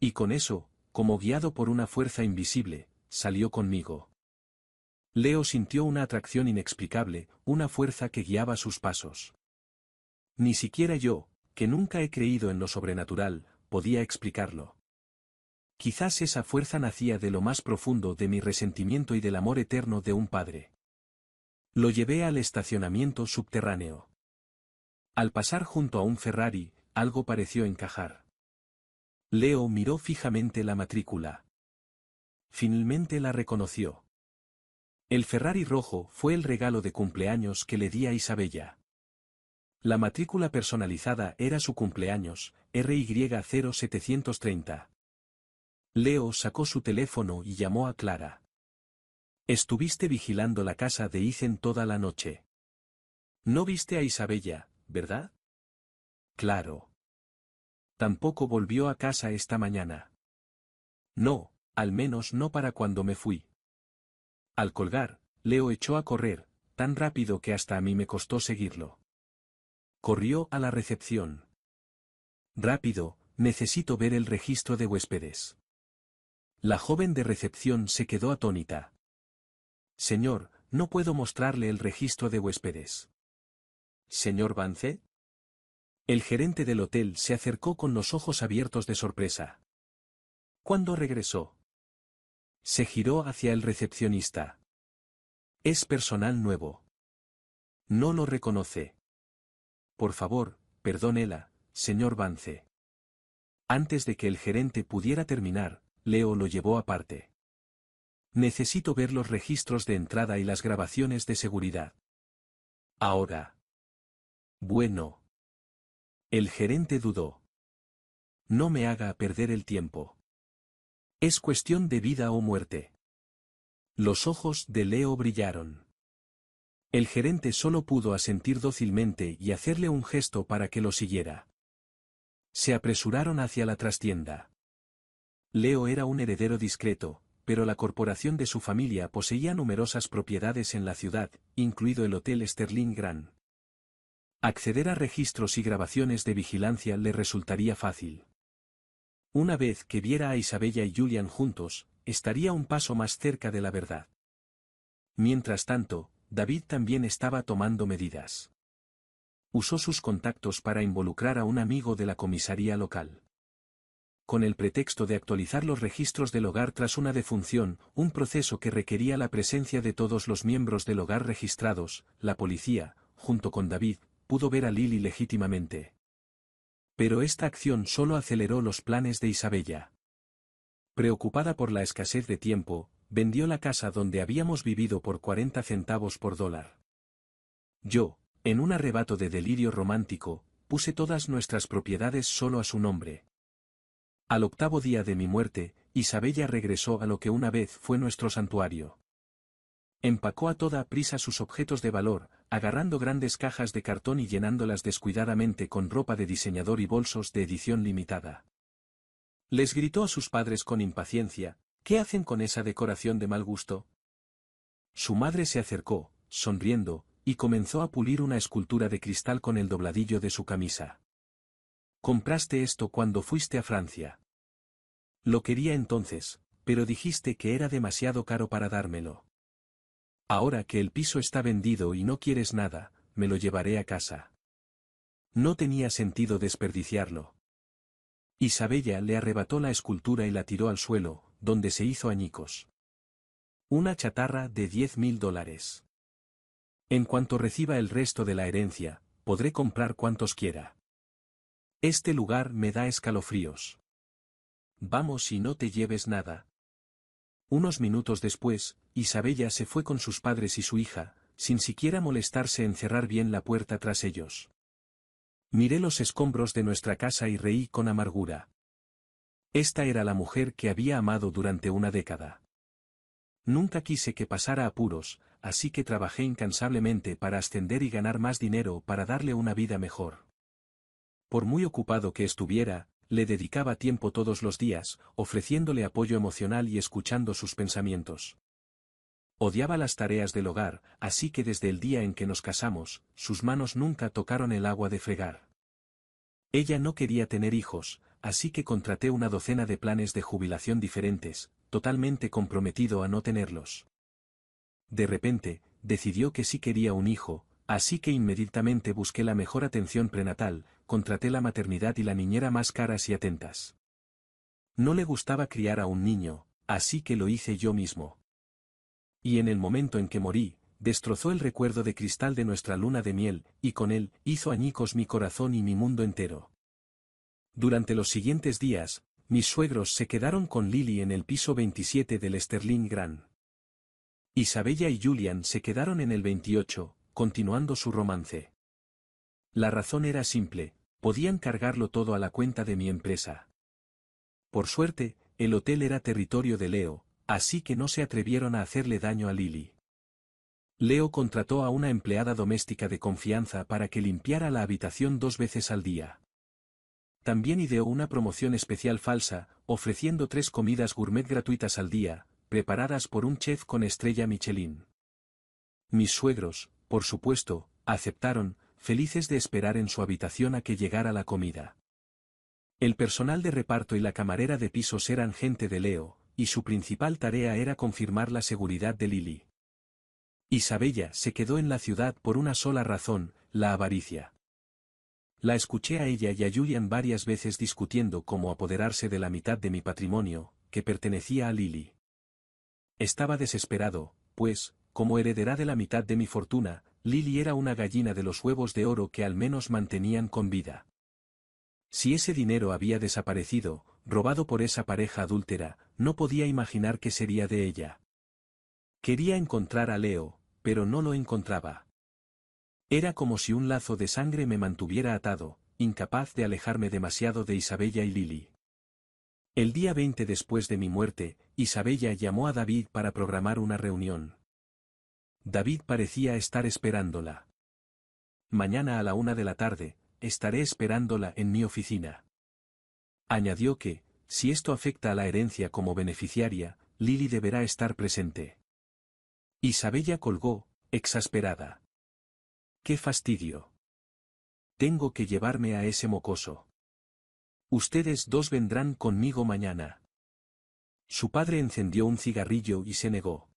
Y con eso, como guiado por una fuerza invisible, salió conmigo. Leo sintió una atracción inexplicable, una fuerza que guiaba sus pasos. Ni siquiera yo, que nunca he creído en lo sobrenatural, podía explicarlo. Quizás esa fuerza nacía de lo más profundo de mi resentimiento y del amor eterno de un padre. Lo llevé al estacionamiento subterráneo. Al pasar junto a un Ferrari, algo pareció encajar. Leo miró fijamente la matrícula. Finalmente la reconoció. El Ferrari rojo fue el regalo de cumpleaños que le di a Isabella. La matrícula personalizada era su cumpleaños, RY0730. Leo sacó su teléfono y llamó a Clara. Estuviste vigilando la casa de Ethan toda la noche. No viste a Isabella, ¿verdad? Claro. Tampoco volvió a casa esta mañana. No, al menos no para cuando me fui. Al colgar, Leo echó a correr, tan rápido que hasta a mí me costó seguirlo. Corrió a la recepción. Rápido, necesito ver el registro de huéspedes. La joven de recepción se quedó atónita. Señor, no puedo mostrarle el registro de huéspedes. ¿Señor Vance? El gerente del hotel se acercó con los ojos abiertos de sorpresa. ¿Cuándo regresó? Se giró hacia el recepcionista. Es personal nuevo. No lo reconoce. Por favor, perdónela, señor Vance. Antes de que el gerente pudiera terminar, Leo lo llevó aparte. Necesito ver los registros de entrada y las grabaciones de seguridad. Ahora. Bueno. El gerente dudó. No me haga perder el tiempo. Es cuestión de vida o muerte. Los ojos de Leo brillaron. El gerente solo pudo asentir dócilmente y hacerle un gesto para que lo siguiera. Se apresuraron hacia la trastienda. Leo era un heredero discreto, pero la corporación de su familia poseía numerosas propiedades en la ciudad, incluido el Hotel Sterling Grand. Acceder a registros y grabaciones de vigilancia le resultaría fácil. Una vez que viera a Isabella y Julian juntos, estaría un paso más cerca de la verdad. Mientras tanto, David también estaba tomando medidas. Usó sus contactos para involucrar a un amigo de la comisaría local. Con el pretexto de actualizar los registros del hogar tras una defunción, un proceso que requería la presencia de todos los miembros del hogar registrados, la policía, junto con David, pudo ver a Lily legítimamente. Pero esta acción solo aceleró los planes de Isabella. Preocupada por la escasez de tiempo, vendió la casa donde habíamos vivido por 40 centavos por dólar. Yo, en un arrebato de delirio romántico, puse todas nuestras propiedades solo a su nombre. Al octavo día de mi muerte, Isabella regresó a lo que una vez fue nuestro santuario. Empacó a toda prisa sus objetos de valor, agarrando grandes cajas de cartón y llenándolas descuidadamente con ropa de diseñador y bolsos de edición limitada. Les gritó a sus padres con impaciencia: ¿qué hacen con esa decoración de mal gusto? Su madre se acercó, sonriendo, y comenzó a pulir una escultura de cristal con el dobladillo de su camisa. Compraste esto cuando fuiste a Francia. Lo quería entonces, pero dijiste que era demasiado caro para dármelo. Ahora que el piso está vendido y no quieres nada, me lo llevaré a casa. No tenía sentido desperdiciarlo. Isabella le arrebató la escultura y la tiró al suelo, donde se hizo añicos. Una chatarra de $10.000. En cuanto reciba el resto de la herencia, podré comprar cuantos quiera. Este lugar me da escalofríos. Vamos y no te lleves nada. Unos minutos después, Isabella se fue con sus padres y su hija, sin siquiera molestarse en cerrar bien la puerta tras ellos. Miré los escombros de nuestra casa y reí con amargura. Esta era la mujer que había amado durante una década. Nunca quise que pasara apuros, así que trabajé incansablemente para ascender y ganar más dinero para darle una vida mejor. Por muy ocupado que estuviera, le dedicaba tiempo todos los días, ofreciéndole apoyo emocional y escuchando sus pensamientos. Odiaba las tareas del hogar, así que desde el día en que nos casamos, sus manos nunca tocaron el agua de fregar. Ella no quería tener hijos, así que contraté una docena de planes de jubilación diferentes, totalmente comprometido a no tenerlos. De repente, decidió que sí quería un hijo, así que inmediatamente busqué la mejor atención prenatal, contraté la maternidad y la niñera más caras y atentas. No le gustaba criar a un niño, así que lo hice yo mismo. Y en el momento en que morí, destrozó el recuerdo de cristal de nuestra luna de miel, y con él, hizo añicos mi corazón y mi mundo entero. Durante los siguientes días, mis suegros se quedaron con Lily en el piso 27 del Sterling Grand. Isabella y Julian se quedaron en el 28, continuando su romance. La razón era simple, podían cargarlo todo a la cuenta de mi empresa. Por suerte, el hotel era territorio de Leo, así que no se atrevieron a hacerle daño a Lily. Leo contrató a una empleada doméstica de confianza para que limpiara la habitación 2 veces al día. También ideó una promoción especial falsa, ofreciendo 3 comidas gourmet gratuitas al día, preparadas por un chef con estrella Michelin. Mis suegros, por supuesto, aceptaron, felices de esperar en su habitación a que llegara la comida. El personal de reparto y la camarera de pisos eran gente de Leo, y su principal tarea era confirmar la seguridad de Lily. Isabella se quedó en la ciudad por una sola razón, la avaricia. La escuché a ella y a Julian varias veces discutiendo cómo apoderarse de la mitad de mi patrimonio, que pertenecía a Lily. Estaba desesperado, pues, como heredera de la mitad de mi fortuna, Lily era una gallina de los huevos de oro que al menos mantenían con vida. Si ese dinero había desaparecido, robado por esa pareja adúltera, no podía imaginar qué sería de ella. Quería encontrar a Leo, pero no lo encontraba. Era como si un lazo de sangre me mantuviera atado, incapaz de alejarme demasiado de Isabella y Lily. El día 20 después de mi muerte, Isabella llamó a David para programar una reunión. David parecía estar esperándola. Mañana a la 1 de la tarde, estaré esperándola en mi oficina. Añadió que, si esto afecta a la herencia como beneficiaria, Lily deberá estar presente. Isabella colgó, exasperada. ¡Qué fastidio! Tengo que llevarme a ese mocoso. Ustedes dos vendrán conmigo mañana. Su padre encendió un cigarrillo y se negó.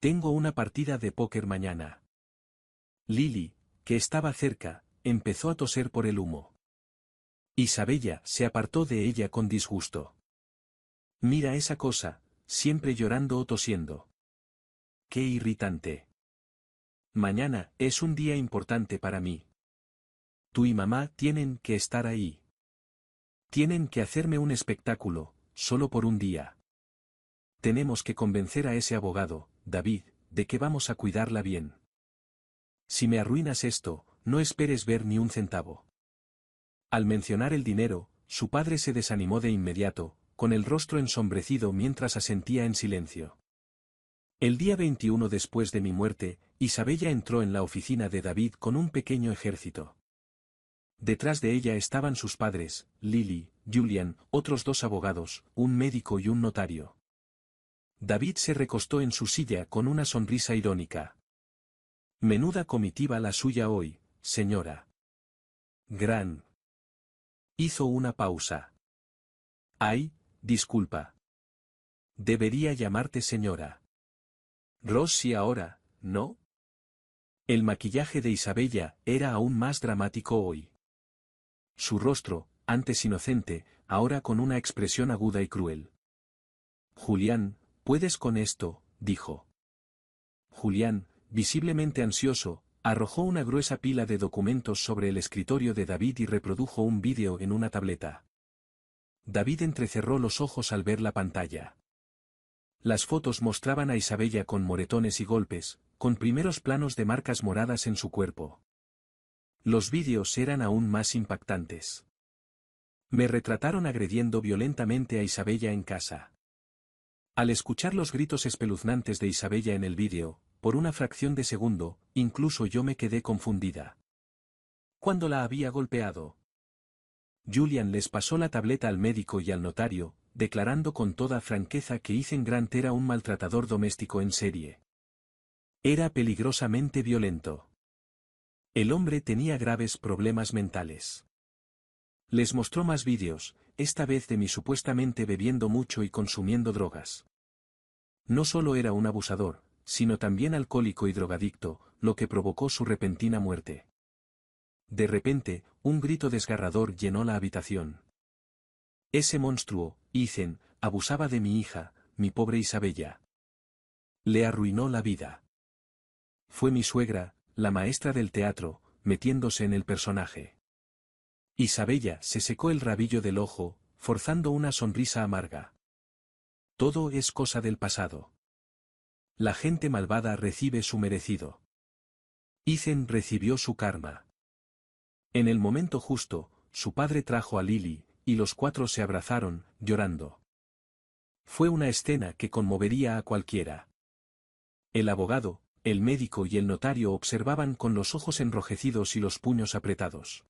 Tengo una partida de póker mañana. Lily, que estaba cerca, empezó a toser por el humo. Isabella se apartó de ella con disgusto. Mira esa cosa, siempre llorando o tosiendo. ¡Qué irritante! Mañana es un día importante para mí. Tú y mamá tienen que estar ahí. Tienen que hacerme un espectáculo, solo por un día. Tenemos que convencer a ese abogado, David, de que vamos a cuidarla bien. Si me arruinas esto, no esperes ver ni un centavo. Al mencionar el dinero, su padre se desanimó de inmediato, con el rostro ensombrecido mientras asentía en silencio. El día 21 después de mi muerte, Isabella entró en la oficina de David con un pequeño ejército. Detrás de ella estaban sus padres, Lily, Julian, otros 2 abogados, un médico y un notario. David se recostó en su silla con una sonrisa irónica. Menuda comitiva la suya hoy, señora. Gran. Hizo una pausa. Ay, disculpa. Debería llamarte señora. Rossi ahora, ¿no? El maquillaje de Isabella era aún más dramático hoy. Su rostro, antes inocente, ahora con una expresión aguda y cruel. Julián, puedes con esto, dijo. Julián, visiblemente ansioso, arrojó una gruesa pila de documentos sobre el escritorio de David y reprodujo un vídeo en una tableta. David entrecerró los ojos al ver la pantalla. Las fotos mostraban a Isabella con moretones y golpes, con primeros planos de marcas moradas en su cuerpo. Los vídeos eran aún más impactantes. Me retrataron agrediendo violentamente a Isabella en casa. Al escuchar los gritos espeluznantes de Isabella en el vídeo, por una fracción de segundo, incluso yo me quedé confundida. ¿Cuándo la había golpeado? Julian les pasó la tableta al médico y al notario, declarando con toda franqueza que Ethan Grant era un maltratador doméstico en serie. Era peligrosamente violento. El hombre tenía graves problemas mentales. Les mostró más vídeos, esta vez de mí supuestamente bebiendo mucho y consumiendo drogas. No solo era un abusador, sino también alcohólico y drogadicto, lo que provocó su repentina muerte. De repente, un grito desgarrador llenó la habitación. Ese monstruo, Ethan, abusaba de mi hija, mi pobre Isabella. Le arruinó la vida. Fue mi suegra, la maestra del teatro, metiéndose en el personaje. Isabella se secó el rabillo del ojo, forzando una sonrisa amarga. Todo es cosa del pasado. La gente malvada recibe su merecido. Ethan recibió su karma. En el momento justo, su padre trajo a Lily, y los cuatro se abrazaron, llorando. Fue una escena que conmovería a cualquiera. El abogado, el médico y el notario observaban con los ojos enrojecidos y los puños apretados.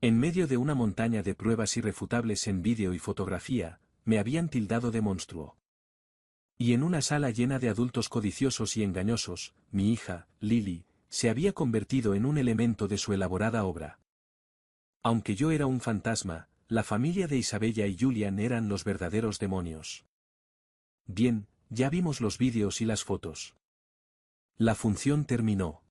En medio de una montaña de pruebas irrefutables en vídeo y fotografía, me habían tildado de monstruo. Y en una sala llena de adultos codiciosos y engañosos, mi hija, Lily, se había convertido en un elemento de su elaborada obra. Aunque yo era un fantasma, la familia de Isabella y Julian eran los verdaderos demonios. Bien, ya vimos los vídeos y las fotos. La función terminó.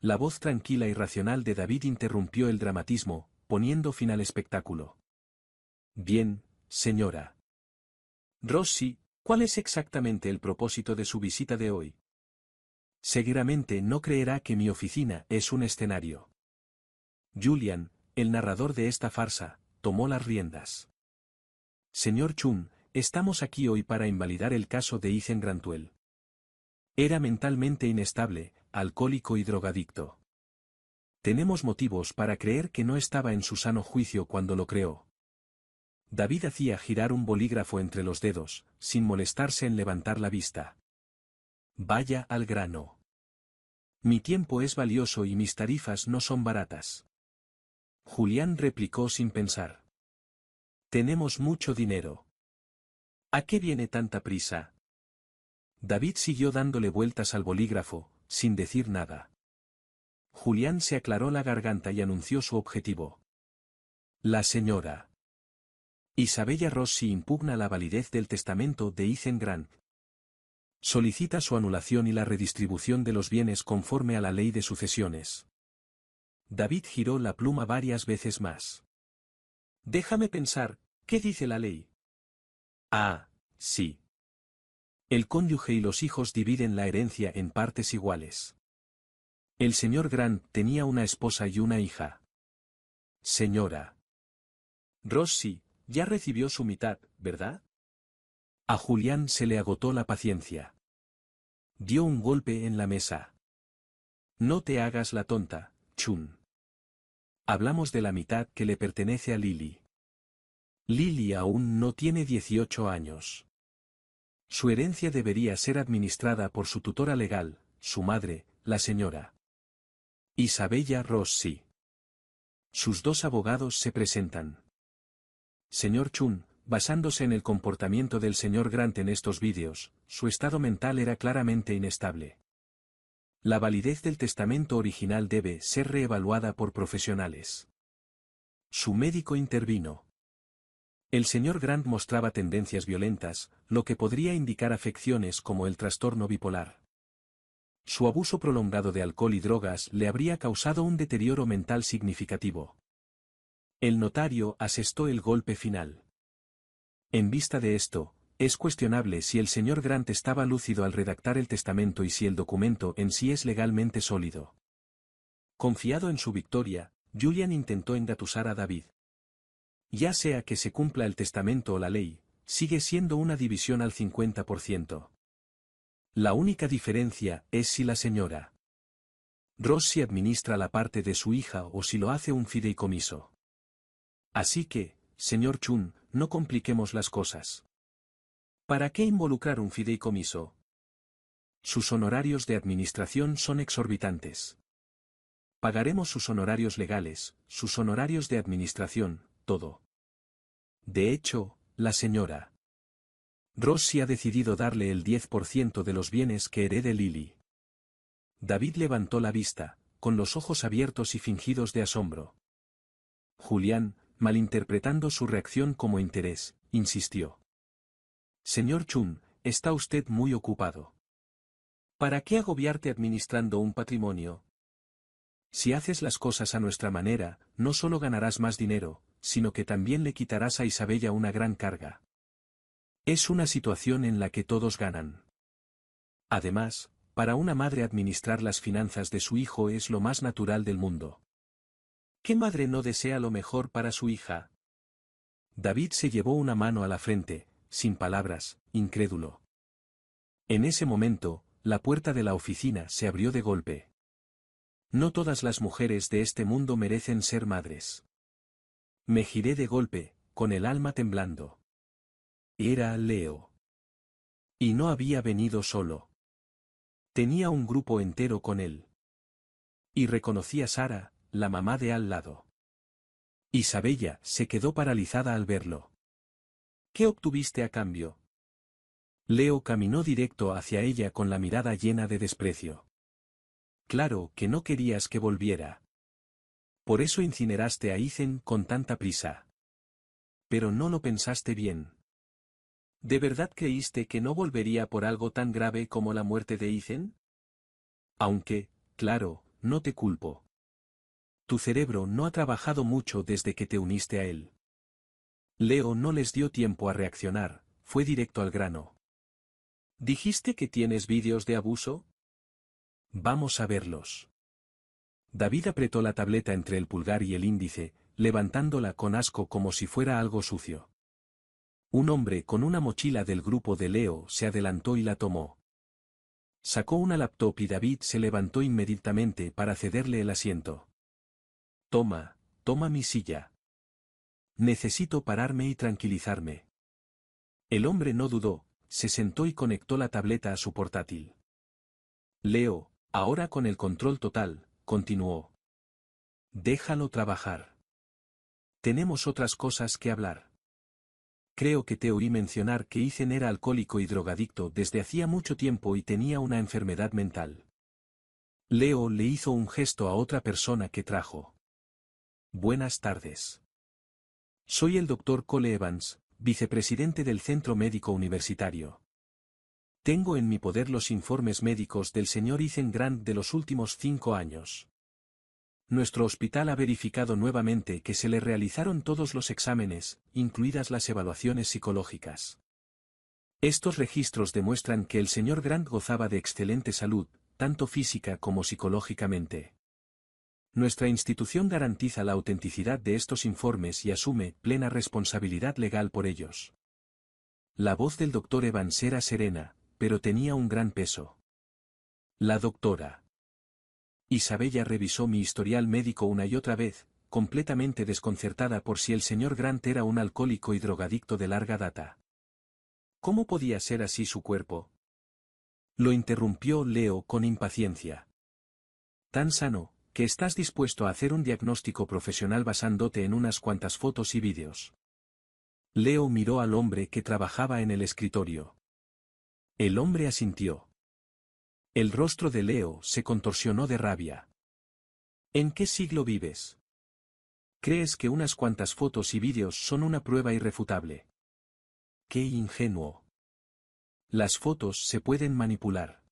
La voz tranquila y racional de David interrumpió el dramatismo, poniendo fin al espectáculo. Bien, señora. Rossi, ¿cuál es exactamente el propósito de su visita de hoy? Seguramente no creerá que mi oficina es un escenario. Julian, el narrador de esta farsa, tomó las riendas. Señor Chun, estamos aquí hoy para invalidar el caso de Ethan Grantwell. Era mentalmente inestable, alcohólico y drogadicto. Tenemos motivos para creer que no estaba en su sano juicio cuando lo creó. David hacía girar un bolígrafo entre los dedos, sin molestarse en levantar la vista. Vaya al grano. Mi tiempo es valioso y mis tarifas no son baratas. Julián replicó sin pensar. Tenemos mucho dinero. ¿A qué viene tanta prisa? David siguió dándole vueltas al bolígrafo, sin decir nada. Julián se aclaró la garganta y anunció su objetivo. La señora Isabella Rossi impugna la validez del testamento de Ethan Grant. Solicita su anulación y la redistribución de los bienes conforme a la ley de sucesiones. David giró la pluma varias veces más. Déjame pensar, ¿qué dice la ley? Ah, sí. El cónyuge y los hijos dividen la herencia en partes iguales. El señor Grant tenía una esposa y una hija. Señora Rossi, ya recibió su mitad, ¿verdad? A Julián se le agotó la paciencia. Dio un golpe en la mesa. No te hagas la tonta, Chun. Hablamos de la mitad que le pertenece a Lily. Lily aún no tiene 18 años. Su herencia debería ser administrada por su tutora legal, su madre, la señora Isabella Rossi. Sus dos abogados se presentan. Señor Chun, basándose en el comportamiento del señor Grant en estos vídeos, su estado mental era claramente inestable. La validez del testamento original debe ser reevaluada por profesionales. Su médico intervino. El señor Grant mostraba tendencias violentas, lo que podría indicar afecciones como el trastorno bipolar. Su abuso prolongado de alcohol y drogas le habría causado un deterioro mental significativo. El notario asestó el golpe final. En vista de esto, es cuestionable si el señor Grant estaba lúcido al redactar el testamento y si el documento en sí es legalmente sólido. Confiado en su victoria, Julian intentó engatusar a David. Ya sea que se cumpla el testamento o la ley, sigue siendo una división al 50%. La única diferencia es si la señora Rossi administra la parte de su hija o si lo hace un fideicomiso. Así que, señor Chun, no compliquemos las cosas. ¿Para qué involucrar un fideicomiso? Sus honorarios de administración son exorbitantes. Pagaremos sus honorarios legales, sus honorarios de administración, todo. De hecho, la señora Rossi ha decidido darle el 10% de los bienes que herede Lily. David levantó la vista, con los ojos abiertos y fingidos de asombro. Julián, malinterpretando su reacción como interés, insistió. Señor Chun, está usted muy ocupado. ¿Para qué agobiarte administrando un patrimonio? Si haces las cosas a nuestra manera, no solo ganarás más dinero, sino que también le quitarás a Isabella una gran carga. Es una situación en la que todos ganan. Además, para una madre administrar las finanzas de su hijo es lo más natural del mundo. ¿Qué madre no desea lo mejor para su hija? David se llevó una mano a la frente, sin palabras, incrédulo. En ese momento, la puerta de la oficina se abrió de golpe. No todas las mujeres de este mundo merecen ser madres. Me giré de golpe, con el alma temblando. Era Leo. Y no había venido solo. Tenía un grupo entero con él. Y reconocí a Sara, la mamá de al lado. Isabella se quedó paralizada al verlo. ¿Qué obtuviste a cambio? Leo caminó directo hacia ella con la mirada llena de desprecio. Claro que no querías que volviera. Por eso incineraste a Ethan con tanta prisa. Pero no lo pensaste bien. ¿De verdad creíste que no volvería por algo tan grave como la muerte de Ethan? Aunque, claro, no te culpo. Tu cerebro no ha trabajado mucho desde que te uniste a él. Leo no les dio tiempo a reaccionar, fue directo al grano. ¿Dijiste que tienes vídeos de abuso? Vamos a verlos. David apretó la tableta entre el pulgar y el índice, levantándola con asco como si fuera algo sucio. Un hombre con una mochila del grupo de Leo se adelantó y la tomó. Sacó una laptop y David se levantó inmediatamente para cederle el asiento. Toma mi silla. Necesito pararme y tranquilizarme. El hombre no dudó, se sentó y conectó la tableta a su portátil. Leo, ahora con el control total, continuó. Déjalo trabajar. Tenemos otras cosas que hablar. Creo que te oí mencionar que Ethan era alcohólico y drogadicto desde hacía mucho tiempo y tenía una enfermedad mental. Leo le hizo un gesto a otra persona que trajo. Buenas tardes. Soy el Dr. Cole Evans, vicepresidente del Centro Médico Universitario. Tengo en mi poder los informes médicos del señor Ethan Grant de los últimos 5 años. Nuestro hospital ha verificado nuevamente que se le realizaron todos los exámenes, incluidas las evaluaciones psicológicas. Estos registros demuestran que el señor Grant gozaba de excelente salud, tanto física como psicológicamente. Nuestra institución garantiza la autenticidad de estos informes y asume plena responsabilidad legal por ellos. La voz del Dr. Evans era serena, pero tenía un gran peso. La doctora Isabella revisó mi historial médico una y otra vez, completamente desconcertada por si el señor Grant era un alcohólico y drogadicto de larga data. ¿Cómo podía ser así su cuerpo? Lo interrumpió Leo con impaciencia. Tan sano, que estás dispuesto a hacer un diagnóstico profesional basándote en unas cuantas fotos y vídeos. Leo miró al hombre que trabajaba en el escritorio. El hombre asintió. El rostro de Leo se contorsionó de rabia. ¿En qué siglo vives? ¿Crees que unas cuantas fotos y vídeos son una prueba irrefutable? ¡Qué ingenuo! Las fotos se pueden manipular.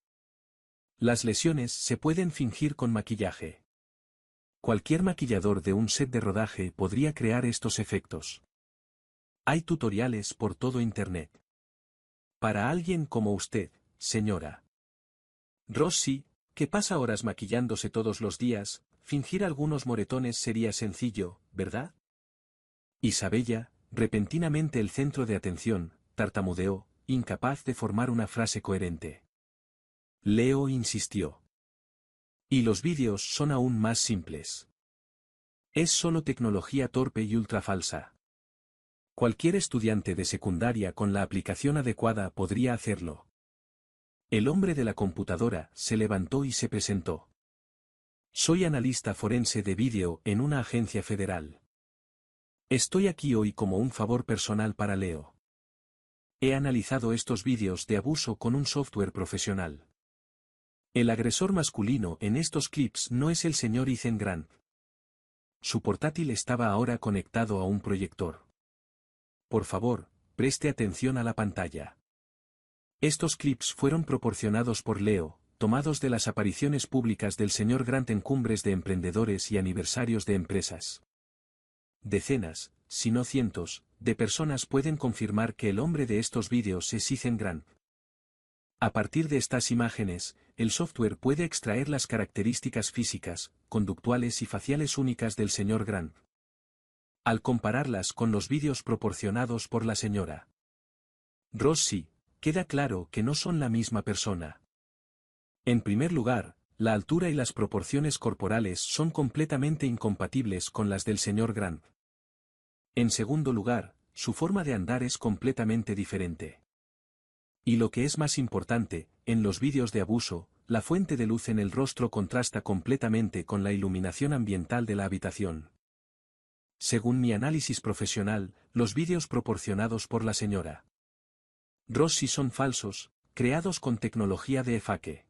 Las lesiones se pueden fingir con maquillaje. Cualquier maquillador de un set de rodaje podría crear estos efectos. Hay tutoriales por todo Internet. Para alguien como usted, señora Rossi, que pasa horas maquillándose todos los días, fingir algunos moretones sería sencillo, ¿verdad? Isabella, repentinamente el centro de atención, tartamudeó, incapaz de formar una frase coherente. Leo insistió. Y los vídeos son aún más simples. Es solo tecnología torpe y ultra falsa. Cualquier estudiante de secundaria con la aplicación adecuada podría hacerlo. El hombre de la computadora se levantó y se presentó. Soy analista forense de vídeo en una agencia federal. Estoy aquí hoy como un favor personal para Leo. He analizado estos vídeos de abuso con un software profesional. El agresor masculino en estos clips no es el señor Ethan Grant. Su portátil estaba ahora conectado a un proyector. Por favor, preste atención a la pantalla. Estos clips fueron proporcionados por Leo, tomados de las apariciones públicas del señor Grant en cumbres de emprendedores y aniversarios de empresas. Decenas, si no cientos, de personas pueden confirmar que el hombre de estos vídeos es Ethan Grant. A partir de estas imágenes, el software puede extraer las características físicas, conductuales y faciales únicas del señor Grant. Al compararlas con los vídeos proporcionados por la señora Rossi, queda claro que no son la misma persona. En primer lugar, la altura y las proporciones corporales son completamente incompatibles con las del señor Grant. En segundo lugar, su forma de andar es completamente diferente. Y lo que es más importante, en los vídeos de abuso, la fuente de luz en el rostro contrasta completamente con la iluminación ambiental de la habitación. Según mi análisis profesional, los vídeos proporcionados por la señora Rossi son falsos, creados con tecnología de fake.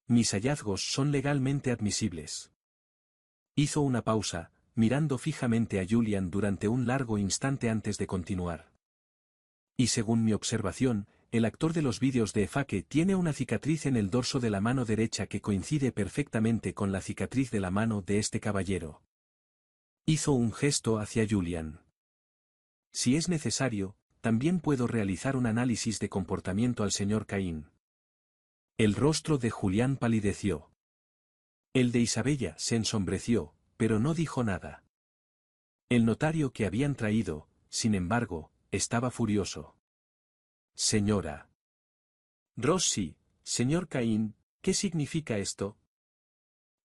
Mis hallazgos son legalmente admisibles. Hizo una pausa, mirando fijamente a Julian durante un largo instante antes de continuar. Y según mi observación, el actor de los vídeos de fake tiene una cicatriz en el dorso de la mano derecha que coincide perfectamente con la cicatriz de la mano de este caballero. Hizo un gesto hacia Julian. Si es necesario, también puedo realizar un análisis de comportamiento al señor Caín. El rostro de Julián palideció. El de Isabella se ensombreció, pero no dijo nada. El notario que habían traído, sin embargo, estaba furioso. Señora Rossi, señor Caín, ¿qué significa esto?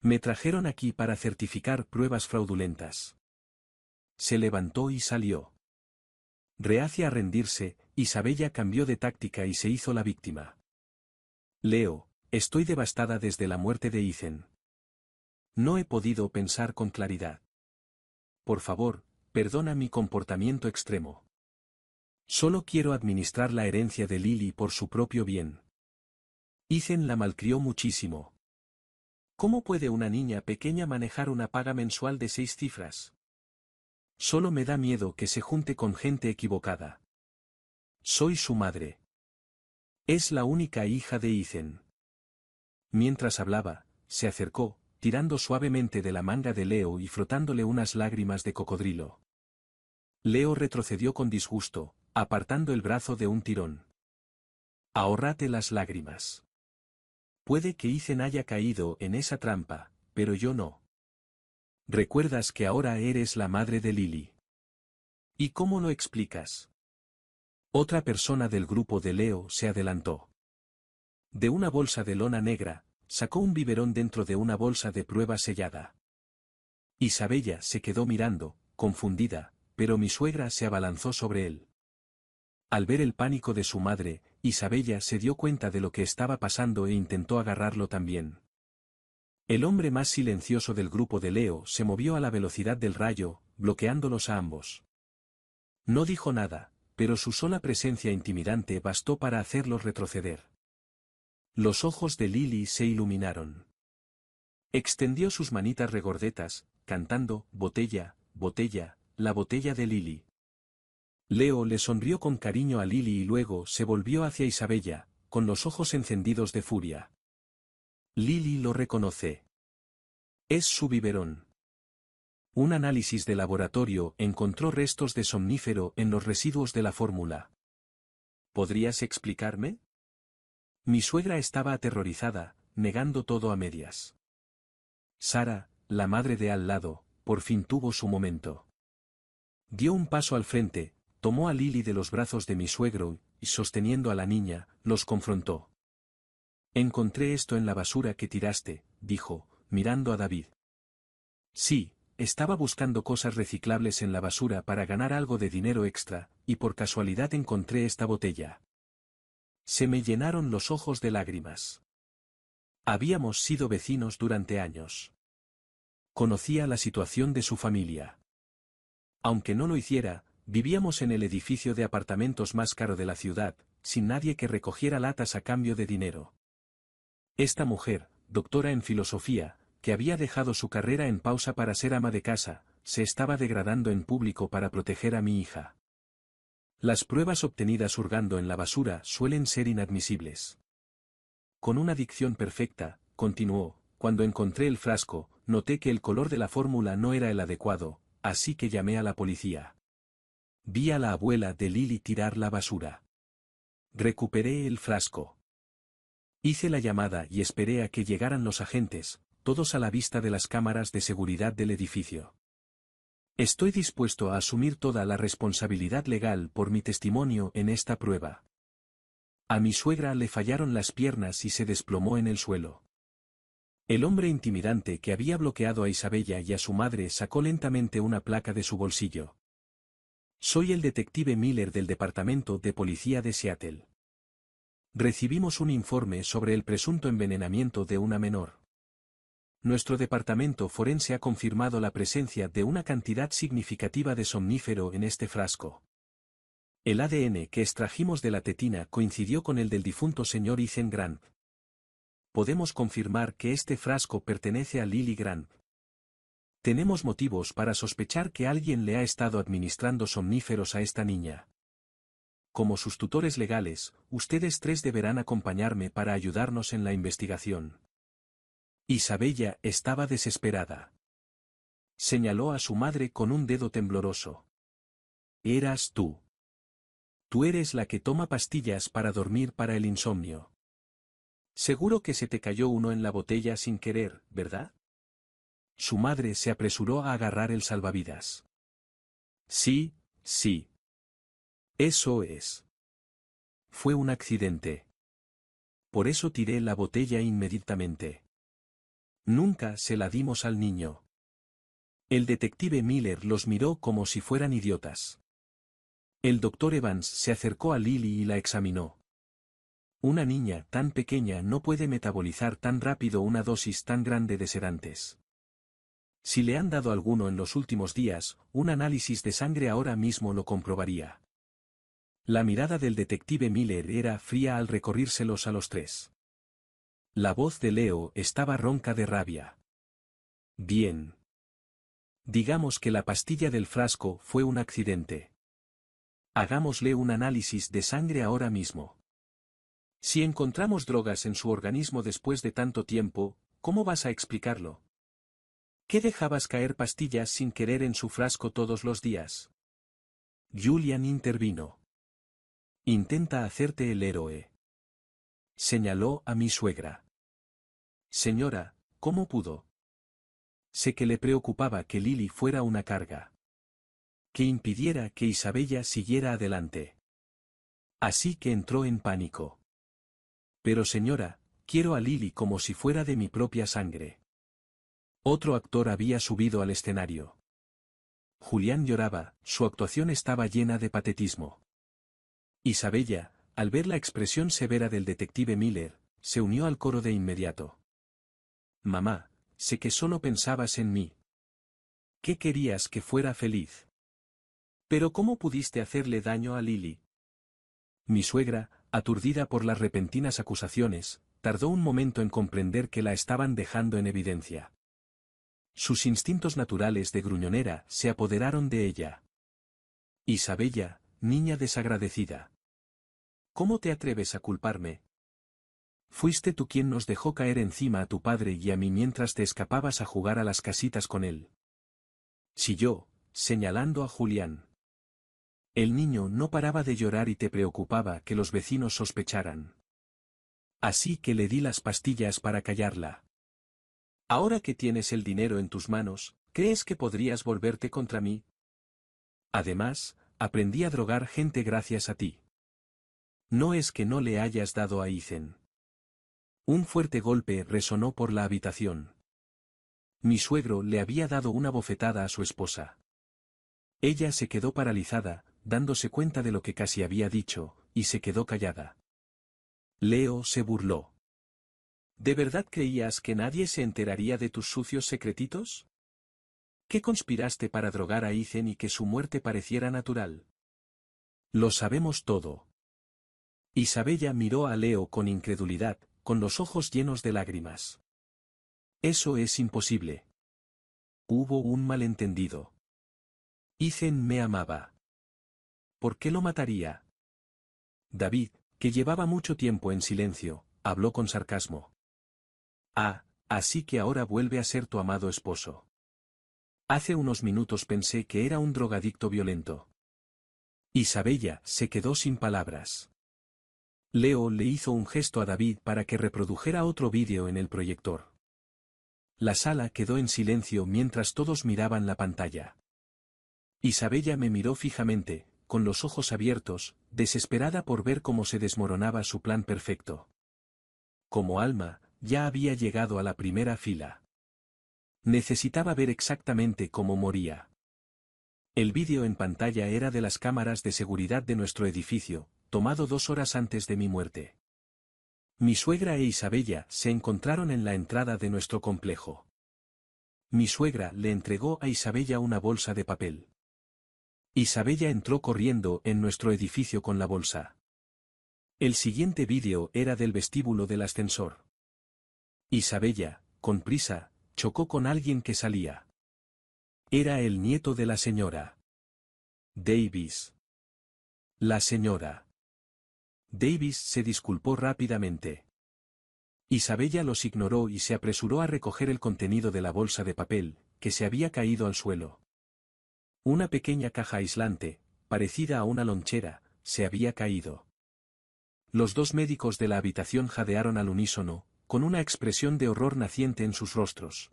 Me trajeron aquí para certificar pruebas fraudulentas. Se levantó y salió. Reacia a rendirse, Isabella cambió de táctica y se hizo la víctima. Leo, estoy devastada desde la muerte de Ethan. No he podido pensar con claridad. Por favor, perdona mi comportamiento extremo. Solo quiero administrar la herencia de Lily por su propio bien. Ethan la malcrió muchísimo. ¿Cómo puede una niña pequeña manejar una paga mensual de 6 cifras? Solo me da miedo que se junte con gente equivocada. Soy su madre. Es la única hija de Ethan. Mientras hablaba, se acercó, tirando suavemente de la manga de Leo y frotándole unas lágrimas de cocodrilo. Leo retrocedió con disgusto, apartando el brazo de un tirón. Ahórrate las lágrimas. Puede que Ethan haya caído en esa trampa, pero yo no. Recuerdas que ahora eres la madre de Lily. ¿Y cómo lo explicas? Otra persona del grupo de Leo se adelantó. De una bolsa de lona negra, sacó un biberón dentro de una bolsa de prueba sellada. Isabella se quedó mirando, confundida, pero mi suegra se abalanzó sobre él. Al ver el pánico de su madre, Isabella se dio cuenta de lo que estaba pasando e intentó agarrarlo también. El hombre más silencioso del grupo de Leo se movió a la velocidad del rayo, bloqueándolos a ambos. No dijo nada, pero su sola presencia intimidante bastó para hacerlos retroceder. Los ojos de Lily se iluminaron. Extendió sus manitas regordetas, cantando, botella, botella, la botella de Lily. Leo le sonrió con cariño a Lily y luego se volvió hacia Isabella, con los ojos encendidos de furia. Lily lo reconoce. Es su biberón. Un análisis de laboratorio encontró restos de somnífero en los residuos de la fórmula. ¿Podrías explicarme? Mi suegra estaba aterrorizada, negando todo a medias. Sara, la madre de al lado, por fin tuvo su momento. Dio un paso al frente, tomó a Lily de los brazos de mi suegro y, sosteniendo a la niña, los confrontó. Encontré esto en la basura que tiraste, dijo, mirando a David. Sí, estaba buscando cosas reciclables en la basura para ganar algo de dinero extra, y por casualidad encontré esta botella. Se me llenaron los ojos de lágrimas. Habíamos sido vecinos durante años. Conocía la situación de su familia. Aunque no lo hiciera, vivíamos en el edificio de apartamentos más caro de la ciudad, sin nadie que recogiera latas a cambio de dinero. Esta mujer, doctora en filosofía, que había dejado su carrera en pausa para ser ama de casa, se estaba degradando en público para proteger a mi hija. Las pruebas obtenidas hurgando en la basura suelen ser inadmisibles. Con una dicción perfecta, continuó, cuando encontré el frasco, noté que el color de la fórmula no era el adecuado, así que llamé a la policía. Vi a la abuela de Lily tirar la basura. Recuperé el frasco. Hice la llamada y esperé a que llegaran los agentes, todos a la vista de las cámaras de seguridad del edificio. Estoy dispuesto a asumir toda la responsabilidad legal por mi testimonio en esta prueba. A mi suegra le fallaron las piernas y se desplomó en el suelo. El hombre intimidante que había bloqueado a Isabella y a su madre sacó lentamente una placa de su bolsillo. Soy el detective Miller del Departamento de Policía de Seattle. Recibimos un informe sobre el presunto envenenamiento de una menor. Nuestro departamento forense ha confirmado la presencia de una cantidad significativa de somnífero en este frasco. El ADN que extrajimos de la tetina coincidió con el del difunto señor Ethan Grant. Podemos confirmar que este frasco pertenece a Lily Grant. Tenemos motivos para sospechar que alguien le ha estado administrando somníferos a esta niña. Como sus tutores legales, ustedes tres deberán acompañarme para ayudarnos en la investigación. Isabella estaba desesperada. Señaló a su madre con un dedo tembloroso. Eras tú. Tú eres la que toma pastillas para dormir para el insomnio. Seguro que se te cayó uno en la botella sin querer, ¿verdad? Su madre se apresuró a agarrar el salvavidas. Sí, sí. Eso es. Fue un accidente. Por eso tiré la botella inmediatamente. Nunca se la dimos al niño. El detective Miller los miró como si fueran idiotas. El doctor Evans se acercó a Lily y la examinó. Una niña tan pequeña no puede metabolizar tan rápido una dosis tan grande de sedantes. Si le han dado alguno en los últimos días, un análisis de sangre ahora mismo lo comprobaría. La mirada del detective Miller era fría al recorrírselos a los tres. La voz de Leo estaba ronca de rabia. Bien. Digamos que la pastilla del frasco fue un accidente. Hagámosle un análisis de sangre ahora mismo. Si encontramos drogas en su organismo después de tanto tiempo, ¿cómo vas a explicarlo? ¿Qué dejabas caer pastillas sin querer en su frasco todos los días? Julian intervino. Intenta hacerte el héroe. Señaló a mi suegra. Señora, ¿cómo pudo? Sé que le preocupaba que Lily fuera una carga. Que impidiera que Isabella siguiera adelante. Así que entró en pánico. Pero señora, quiero a Lily como si fuera de mi propia sangre. Otro actor había subido al escenario. Julián lloraba, su actuación estaba llena de patetismo. Isabella, al ver la expresión severa del detective Miller, se unió al coro de inmediato. Mamá, sé que solo pensabas en mí. ¿Qué querías que fuera feliz? ¿Pero cómo pudiste hacerle daño a Lily? Mi suegra, aturdida por las repentinas acusaciones, tardó un momento en comprender que la estaban dejando en evidencia. Sus instintos naturales de gruñonera se apoderaron de ella. Isabella, niña desagradecida. ¿Cómo te atreves a culparme? Fuiste tú quien nos dejó caer encima a tu padre y a mí mientras te escapabas a jugar a las casitas con él. Chilló, señalando a Julián. El niño no paraba de llorar y te preocupaba que los vecinos sospecharan. Así que le di las pastillas para callarla. Ahora que tienes el dinero en tus manos, ¿crees que podrías volverte contra mí? Además, aprendí a drogar gente gracias a ti. No es que no le hayas dado a Ethan. Un fuerte golpe resonó por la habitación. Mi suegro le había dado una bofetada a su esposa. Ella se quedó paralizada, dándose cuenta de lo que casi había dicho, y se quedó callada. Leo se burló. ¿De verdad creías que nadie se enteraría de tus sucios secretitos? ¿Qué conspiraste para drogar a Ethan y que su muerte pareciera natural? Lo sabemos todo. Isabella miró a Leo con incredulidad, con los ojos llenos de lágrimas. Eso es imposible. Hubo un malentendido. Ethan me amaba. ¿Por qué lo mataría? David, que llevaba mucho tiempo en silencio, habló con sarcasmo. Ah, así que ahora vuelve a ser tu amado esposo. Hace unos minutos pensé que era un drogadicto violento. Isabella se quedó sin palabras. Leo le hizo un gesto a David para que reprodujera otro vídeo en el proyector. La sala quedó en silencio mientras todos miraban la pantalla. Isabella me miró fijamente, con los ojos abiertos, desesperada por ver cómo se desmoronaba su plan perfecto. Como Alma, ya había llegado a la primera fila. Necesitaba ver exactamente cómo moría. El vídeo en pantalla era de las cámaras de seguridad de nuestro edificio, tomado 2 horas antes de mi muerte. Mi suegra e Isabella se encontraron en la entrada de nuestro complejo. Mi suegra le entregó a Isabella una bolsa de papel. Isabella entró corriendo en nuestro edificio con la bolsa. El siguiente vídeo era del vestíbulo del ascensor. Isabella, con prisa, chocó con alguien que salía. Era el nieto de la señora Davis. La señora Davis se disculpó rápidamente. Isabella los ignoró y se apresuró a recoger el contenido de la bolsa de papel, que se había caído al suelo. Una pequeña caja aislante, parecida a una lonchera, se había caído. Los 2 médicos de la habitación jadearon al unísono, con una expresión de horror naciente en sus rostros.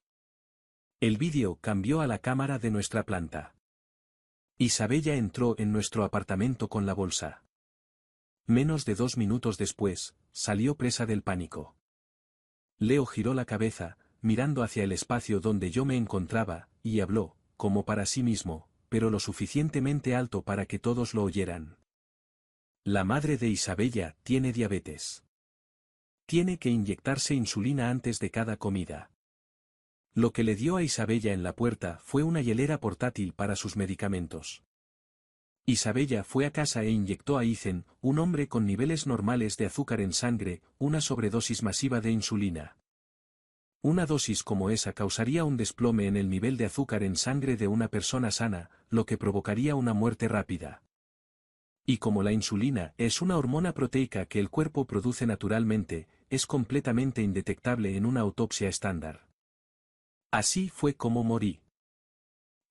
El vídeo cambió a la cámara de nuestra planta. Isabella entró en nuestro apartamento con la bolsa. Menos de 2 minutos después, salió presa del pánico. Leo giró la cabeza, mirando hacia el espacio donde yo me encontraba, y habló, como para sí mismo, pero lo suficientemente alto para que todos lo oyeran. La madre de Isabella tiene diabetes. Tiene que inyectarse insulina antes de cada comida. Lo que le dio a Isabella en la puerta fue una hielera portátil para sus medicamentos. Isabella fue a casa e inyectó a Ethan, un hombre con niveles normales de azúcar en sangre, una sobredosis masiva de insulina. Una dosis como esa causaría un desplome en el nivel de azúcar en sangre de una persona sana, lo que provocaría una muerte rápida. Y como la insulina es una hormona proteica que el cuerpo produce naturalmente, es completamente indetectable en una autopsia estándar. Así fue como morí.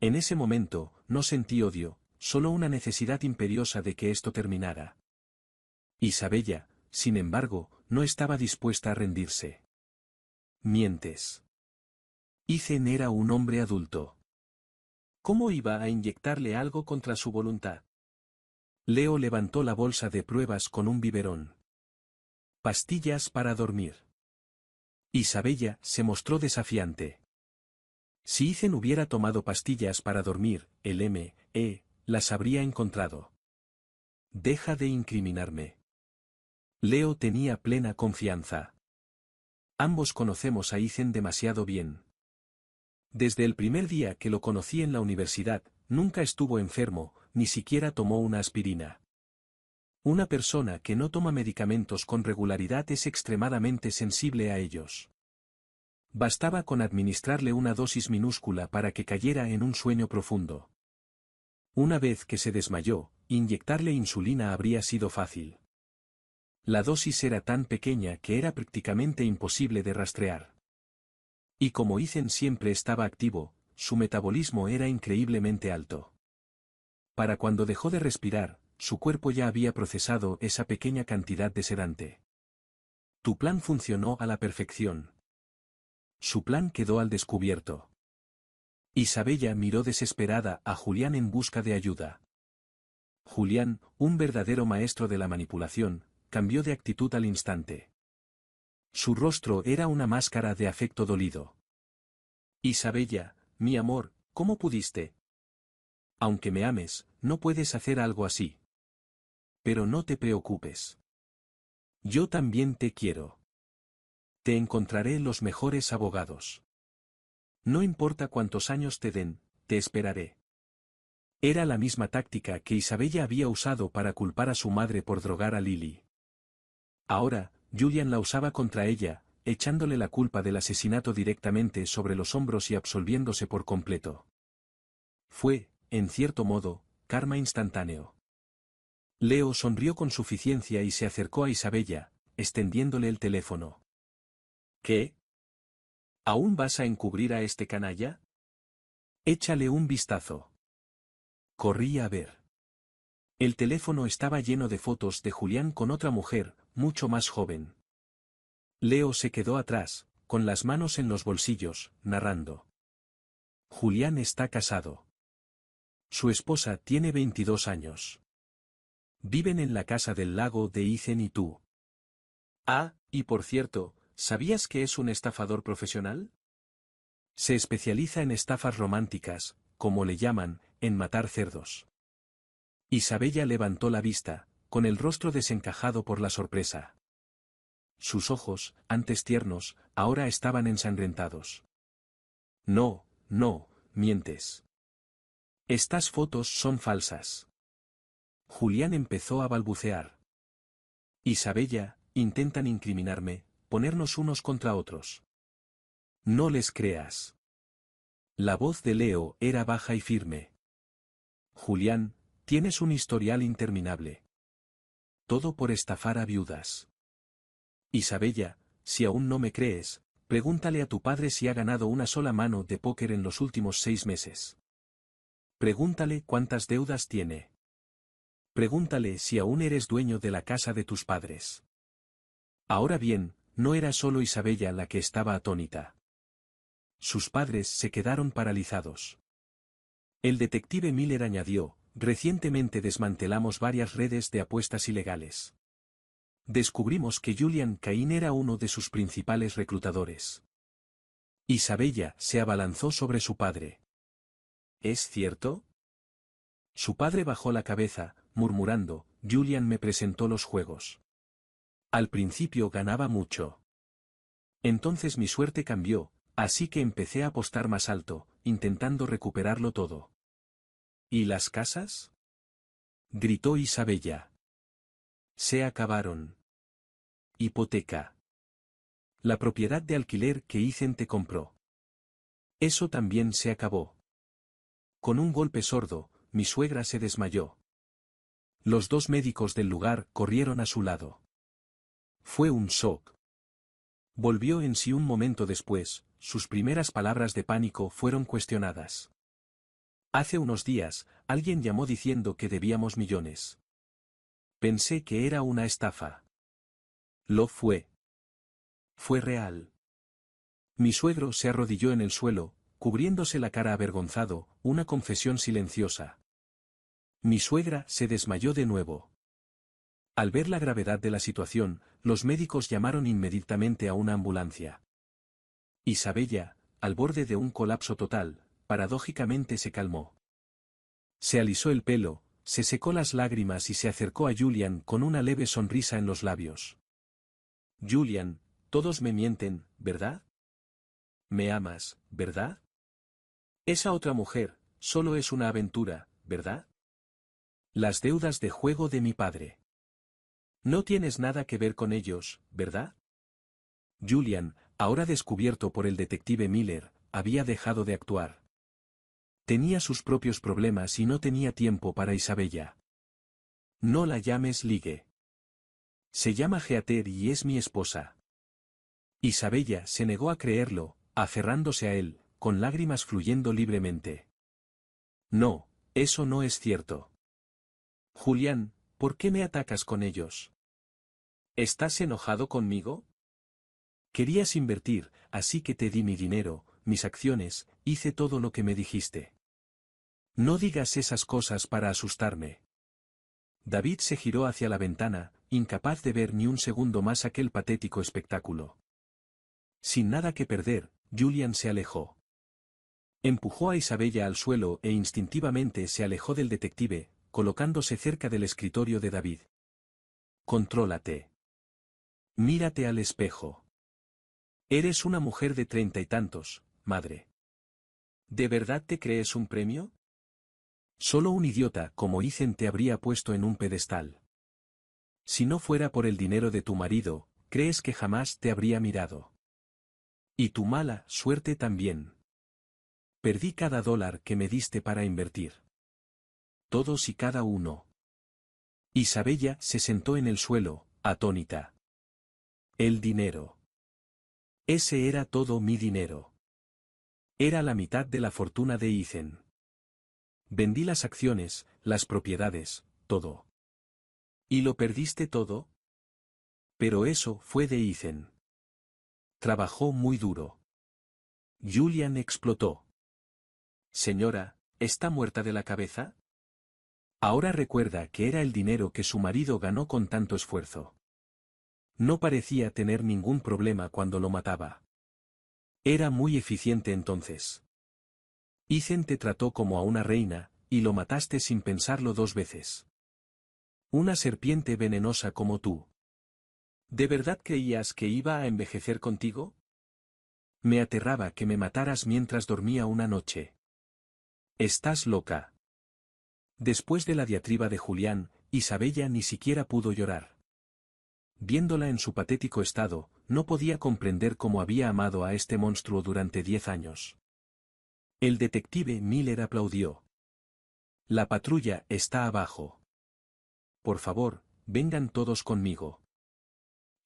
En ese momento, no sentí odio, solo una necesidad imperiosa de que esto terminara. Isabella, sin embargo, no estaba dispuesta a rendirse. Mientes. Ethan era un hombre adulto. ¿Cómo iba a inyectarle algo contra su voluntad? Leo levantó la bolsa de pruebas con un biberón. Pastillas para dormir. Isabella se mostró desafiante. Si Ethan hubiera tomado pastillas para dormir, el M.E. las habría encontrado. Deja de incriminarme. Leo tenía plena confianza. Ambos conocemos a Ethan demasiado bien. Desde el primer día que lo conocí en la universidad, nunca estuvo enfermo, ni siquiera tomó una aspirina. Una persona que no toma medicamentos con regularidad es extremadamente sensible a ellos. Bastaba con administrarle una dosis minúscula para que cayera en un sueño profundo. Una vez que se desmayó, inyectarle insulina habría sido fácil. La dosis era tan pequeña que era prácticamente imposible de rastrear. Y como Ethan siempre estaba activo, su metabolismo era increíblemente alto. Para cuando dejó de respirar, su cuerpo ya había procesado esa pequeña cantidad de sedante. Tu plan funcionó a la perfección. Su plan quedó al descubierto. Isabella miró desesperada a Julián en busca de ayuda. Julián, un verdadero maestro de la manipulación, cambió de actitud al instante. Su rostro era una máscara de afecto dolido. Isabella, mi amor, ¿cómo pudiste? Aunque me ames, no puedes hacer algo así. Pero no te preocupes. Yo también te quiero. Te encontraré los mejores abogados. No importa cuántos años te den, te esperaré. Era la misma táctica que Isabella había usado para culpar a su madre por drogar a Lily. Ahora, Julian la usaba contra ella, echándole la culpa del asesinato directamente sobre los hombros y absolviéndose por completo. Fue, en cierto modo, karma instantáneo. Leo sonrió con suficiencia y se acercó a Isabella, extendiéndole el teléfono. ¿Qué? ¿Aún vas a encubrir a este canalla? Échale un vistazo. Corrí a ver. El teléfono estaba lleno de fotos de Julián con otra mujer, mucho más joven. Leo se quedó atrás, con las manos en los bolsillos, narrando. Julián está casado. Su esposa tiene 22 años. Viven en la casa del lago de Ethan y tú. Ah, y por cierto, ¿sabías que es un estafador profesional? Se especializa en estafas románticas, como le llaman, en matar cerdos. Isabella levantó la vista, con el rostro desencajado por la sorpresa. Sus ojos, antes tiernos, ahora estaban ensangrentados. No, no, mientes. Estas fotos son falsas. Julián empezó a balbucear. Isabella, intentan incriminarme, ponernos unos contra otros. No les creas. La voz de Leo era baja y firme. Julián, tienes un historial interminable. Todo por estafar a viudas. Isabella, si aún no me crees, pregúntale a tu padre si ha ganado una sola mano de póker en los últimos 6 meses. Pregúntale cuántas deudas tiene. Pregúntale si aún eres dueño de la casa de tus padres. Ahora bien, no era solo Isabella la que estaba atónita. Sus padres se quedaron paralizados. El detective Miller añadió, recientemente desmantelamos varias redes de apuestas ilegales. Descubrimos que Julian Cain era uno de sus principales reclutadores. Isabella se abalanzó sobre su padre. ¿Es cierto? Su padre bajó la cabeza, murmurando, Julian me presentó los juegos. Al principio ganaba mucho. Entonces mi suerte cambió, así que empecé a apostar más alto, intentando recuperarlo todo. ¿Y las casas? Gritó Isabella. Se acabaron. Hipoteca. La propiedad de alquiler que Ethan te compró. Eso también se acabó. Con un golpe sordo, mi suegra se desmayó. Los 2 médicos del lugar corrieron a su lado. Fue un shock. Volvió en sí un momento después, sus primeras palabras de pánico fueron cuestionadas. Hace unos días, alguien llamó diciendo que debíamos millones. Pensé que era una estafa. Lo fue. Fue real. Mi suegro se arrodilló en el suelo, cubriéndose la cara avergonzado, una confesión silenciosa. Mi suegra se desmayó de nuevo. Al ver la gravedad de la situación, los médicos llamaron inmediatamente a una ambulancia. Isabella, al borde de un colapso total, paradójicamente se calmó. Se alisó el pelo, se secó las lágrimas y se acercó a Julian con una leve sonrisa en los labios. Julian, todos me mienten, ¿verdad? Me amas, ¿verdad? Esa otra mujer, solo es una aventura, ¿verdad? Las deudas de juego de mi padre. No tienes nada que ver con ellos, ¿verdad? Julian, ahora descubierto por el detective Miller, había dejado de actuar. Tenía sus propios problemas y no tenía tiempo para Isabella. No la llames ligue. Se llama Heather y es mi esposa. Isabella se negó a creerlo, aferrándose a él, con lágrimas fluyendo libremente. No, eso no es cierto. Julián, ¿por qué me atacas con ellos? ¿Estás enojado conmigo? Querías invertir, así que te di mi dinero, mis acciones, hice todo lo que me dijiste. No digas esas cosas para asustarme. David se giró hacia la ventana, incapaz de ver ni un segundo más aquel patético espectáculo. Sin nada que perder, Julian se alejó. Empujó a Isabella al suelo e instintivamente se alejó del detective, colocándose cerca del escritorio de David. Contrólate. Mírate al espejo. Eres una mujer de 30 y tantos, madre. ¿De verdad te crees un premio? Solo un idiota como Ethan te habría puesto en un pedestal. Si no fuera por el dinero de tu marido, crees que jamás te habría mirado. Y tu mala suerte también. Perdí cada dólar que me diste para invertir. Todos y cada uno. Isabella se sentó en el suelo, atónita. El dinero. Ese era todo mi dinero. Era la mitad de la fortuna de Ethan. Vendí las acciones, las propiedades, todo. ¿Y lo perdiste todo? Pero eso fue de Ethan. Trabajó muy duro. Julian explotó. Señora, ¿está muerta de la cabeza? Ahora recuerda que era el dinero que su marido ganó con tanto esfuerzo. No parecía tener ningún problema cuando lo mataba. Era muy eficiente entonces. Ethan te trató como a una reina, y lo mataste sin pensarlo 2 veces. Una serpiente venenosa como tú. ¿De verdad creías que iba a envejecer contigo? Me aterraba que me mataras mientras dormía una noche. Estás loca. Después de la diatriba de Julián, Isabella ni siquiera pudo llorar. Viéndola en su patético estado, no podía comprender cómo había amado a este monstruo durante 10 años. El detective Miller aplaudió. La patrulla está abajo. Por favor, vengan todos conmigo.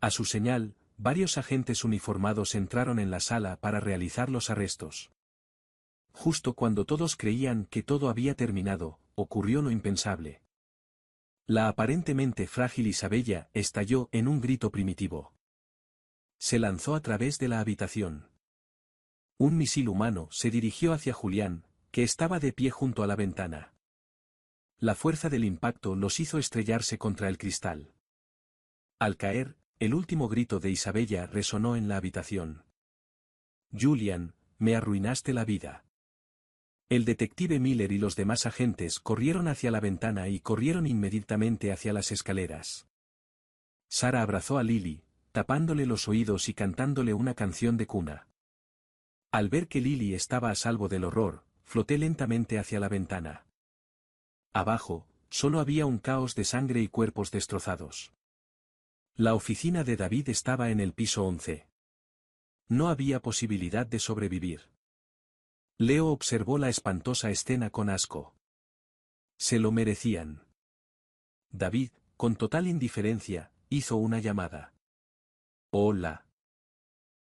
A su señal, varios agentes uniformados entraron en la sala para realizar los arrestos. Justo cuando todos creían que todo había terminado, ocurrió lo impensable. La aparentemente frágil Isabella estalló en un grito primitivo. Se lanzó a través de la habitación. Un misil humano se dirigió hacia Julián, que estaba de pie junto a la ventana. La fuerza del impacto los hizo estrellarse contra el cristal. Al caer, el último grito de Isabella resonó en la habitación. Julian, me arruinaste la vida. El detective Miller y los demás agentes corrieron hacia la ventana y corrieron inmediatamente hacia las escaleras. Sara abrazó a Lily, tapándole los oídos y cantándole una canción de cuna. Al ver que Lily estaba a salvo del horror, floté lentamente hacia la ventana. Abajo, solo había un caos de sangre y cuerpos destrozados. La oficina de David estaba en el piso 11. No había posibilidad de sobrevivir. Leo observó la espantosa escena con asco. Se lo merecían. David, con total indiferencia, hizo una llamada. Hola.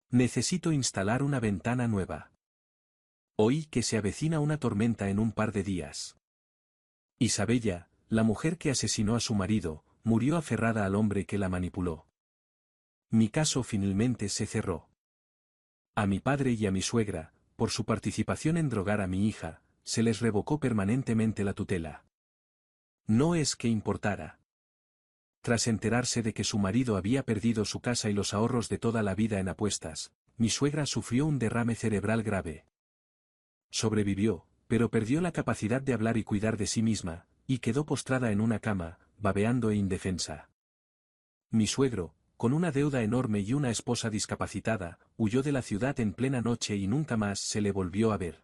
Necesito instalar una ventana nueva. Oí que se avecina una tormenta en un par de días. Isabella, la mujer que asesinó a su marido, murió aferrada al hombre que la manipuló. Mi caso finalmente se cerró. A mi padre y a mi suegra, por su participación en drogar a mi hija, se les revocó permanentemente la tutela. No es que importara. Tras enterarse de que su marido había perdido su casa y los ahorros de toda la vida en apuestas, mi suegra sufrió un derrame cerebral grave. Sobrevivió, pero perdió la capacidad de hablar y cuidar de sí misma, y quedó postrada en una cama, babeando e indefensa. Mi suegro, con una deuda enorme y una esposa discapacitada, huyó de la ciudad en plena noche y nunca más se le volvió a ver.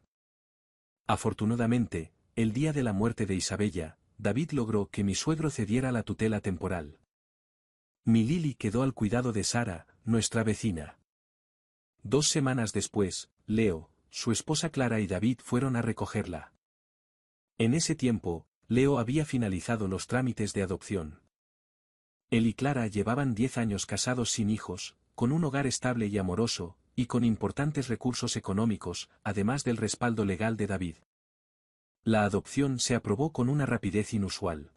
Afortunadamente, el día de la muerte de Isabella, David logró que mi suegro cediera la tutela temporal. Mi Lily quedó al cuidado de Sara, nuestra vecina. 2 semanas después, Leo, su esposa Clara y David fueron a recogerla. En ese tiempo, Leo había finalizado los trámites de adopción. Él y Clara llevaban 10 años casados sin hijos, con un hogar estable y amoroso, y con importantes recursos económicos, además del respaldo legal de David. La adopción se aprobó con una rapidez inusual.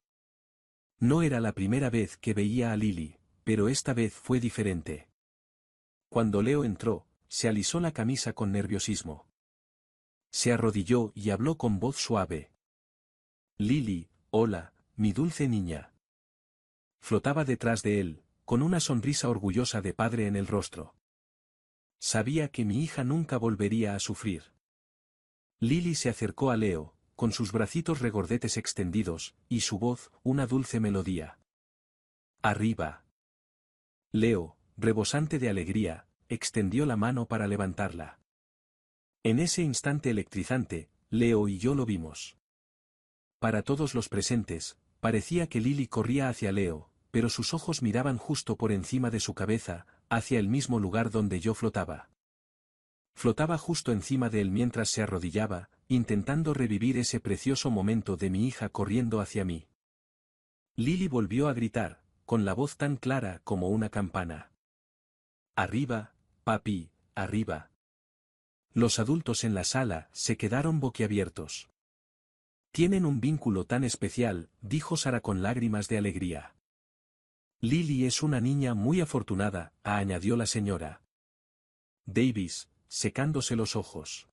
No era la primera vez que veía a Lily, pero esta vez fue diferente. Cuando Leo entró, se alisó la camisa con nerviosismo. Se arrodilló y habló con voz suave. Lily, hola, mi dulce niña. Flotaba detrás de él, con una sonrisa orgullosa de padre en el rostro. Sabía que mi hija nunca volvería a sufrir. Lily se acercó a Leo, con sus bracitos regordetes extendidos, y su voz, una dulce melodía. Arriba. Leo, rebosante de alegría, extendió la mano para levantarla. En ese instante electrizante, Leo y yo lo vimos. Para todos los presentes, parecía que Lily corría hacia Leo, pero sus ojos miraban justo por encima de su cabeza, hacia el mismo lugar donde yo flotaba. Flotaba justo encima de él mientras se arrodillaba, intentando revivir ese precioso momento de mi hija corriendo hacia mí. Lily volvió a gritar, con la voz tan clara como una campana. Arriba, papi, arriba. Los adultos en la sala se quedaron boquiabiertos. Tienen un vínculo tan especial, dijo Sara con lágrimas de alegría. Lily es una niña muy afortunada, añadió la señora Davis, secándose los ojos.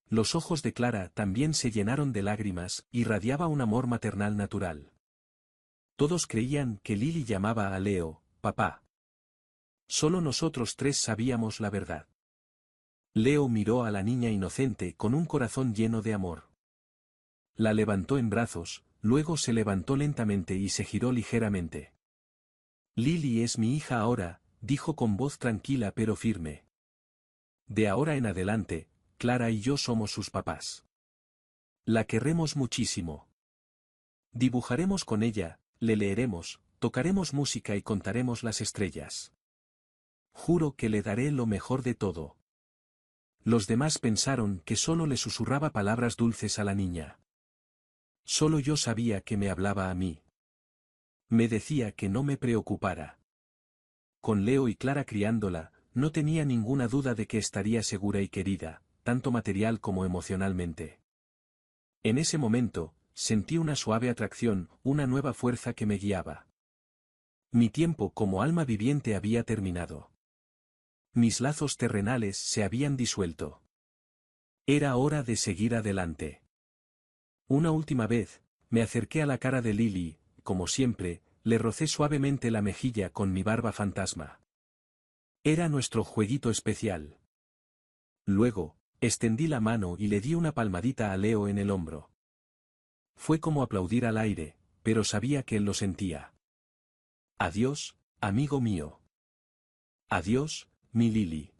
Los ojos de Clara también se llenaron de lágrimas, y radiaba un amor maternal natural. Todos creían que Lily llamaba a Leo, papá. Solo nosotros tres sabíamos la verdad. Leo miró a la niña inocente con un corazón lleno de amor. La levantó en brazos, luego se levantó lentamente y se giró ligeramente. Lily es mi hija ahora, dijo con voz tranquila pero firme. De ahora en adelante, Clara y yo somos sus papás. La querremos muchísimo. Dibujaremos con ella, le leeremos, tocaremos música y contaremos las estrellas. Juro que le daré lo mejor de todo. Los demás pensaron que solo le susurraba palabras dulces a la niña. Solo yo sabía que me hablaba a mí. Me decía que no me preocupara. Con Leo y Clara criándola, no tenía ninguna duda de que estaría segura y querida, tanto material como emocionalmente. En ese momento, sentí una suave atracción, una nueva fuerza que me guiaba. Mi tiempo como alma viviente había terminado. Mis lazos terrenales se habían disuelto. Era hora de seguir adelante. Una última vez, me acerqué a la cara de Lily, como siempre, le rocé suavemente la mejilla con mi barba fantasma. Era nuestro jueguito especial. Luego, extendí la mano y le di una palmadita a Leo en el hombro. Fue como aplaudir al aire, pero sabía que él lo sentía. Adiós, amigo mío. Adiós, mi Lily.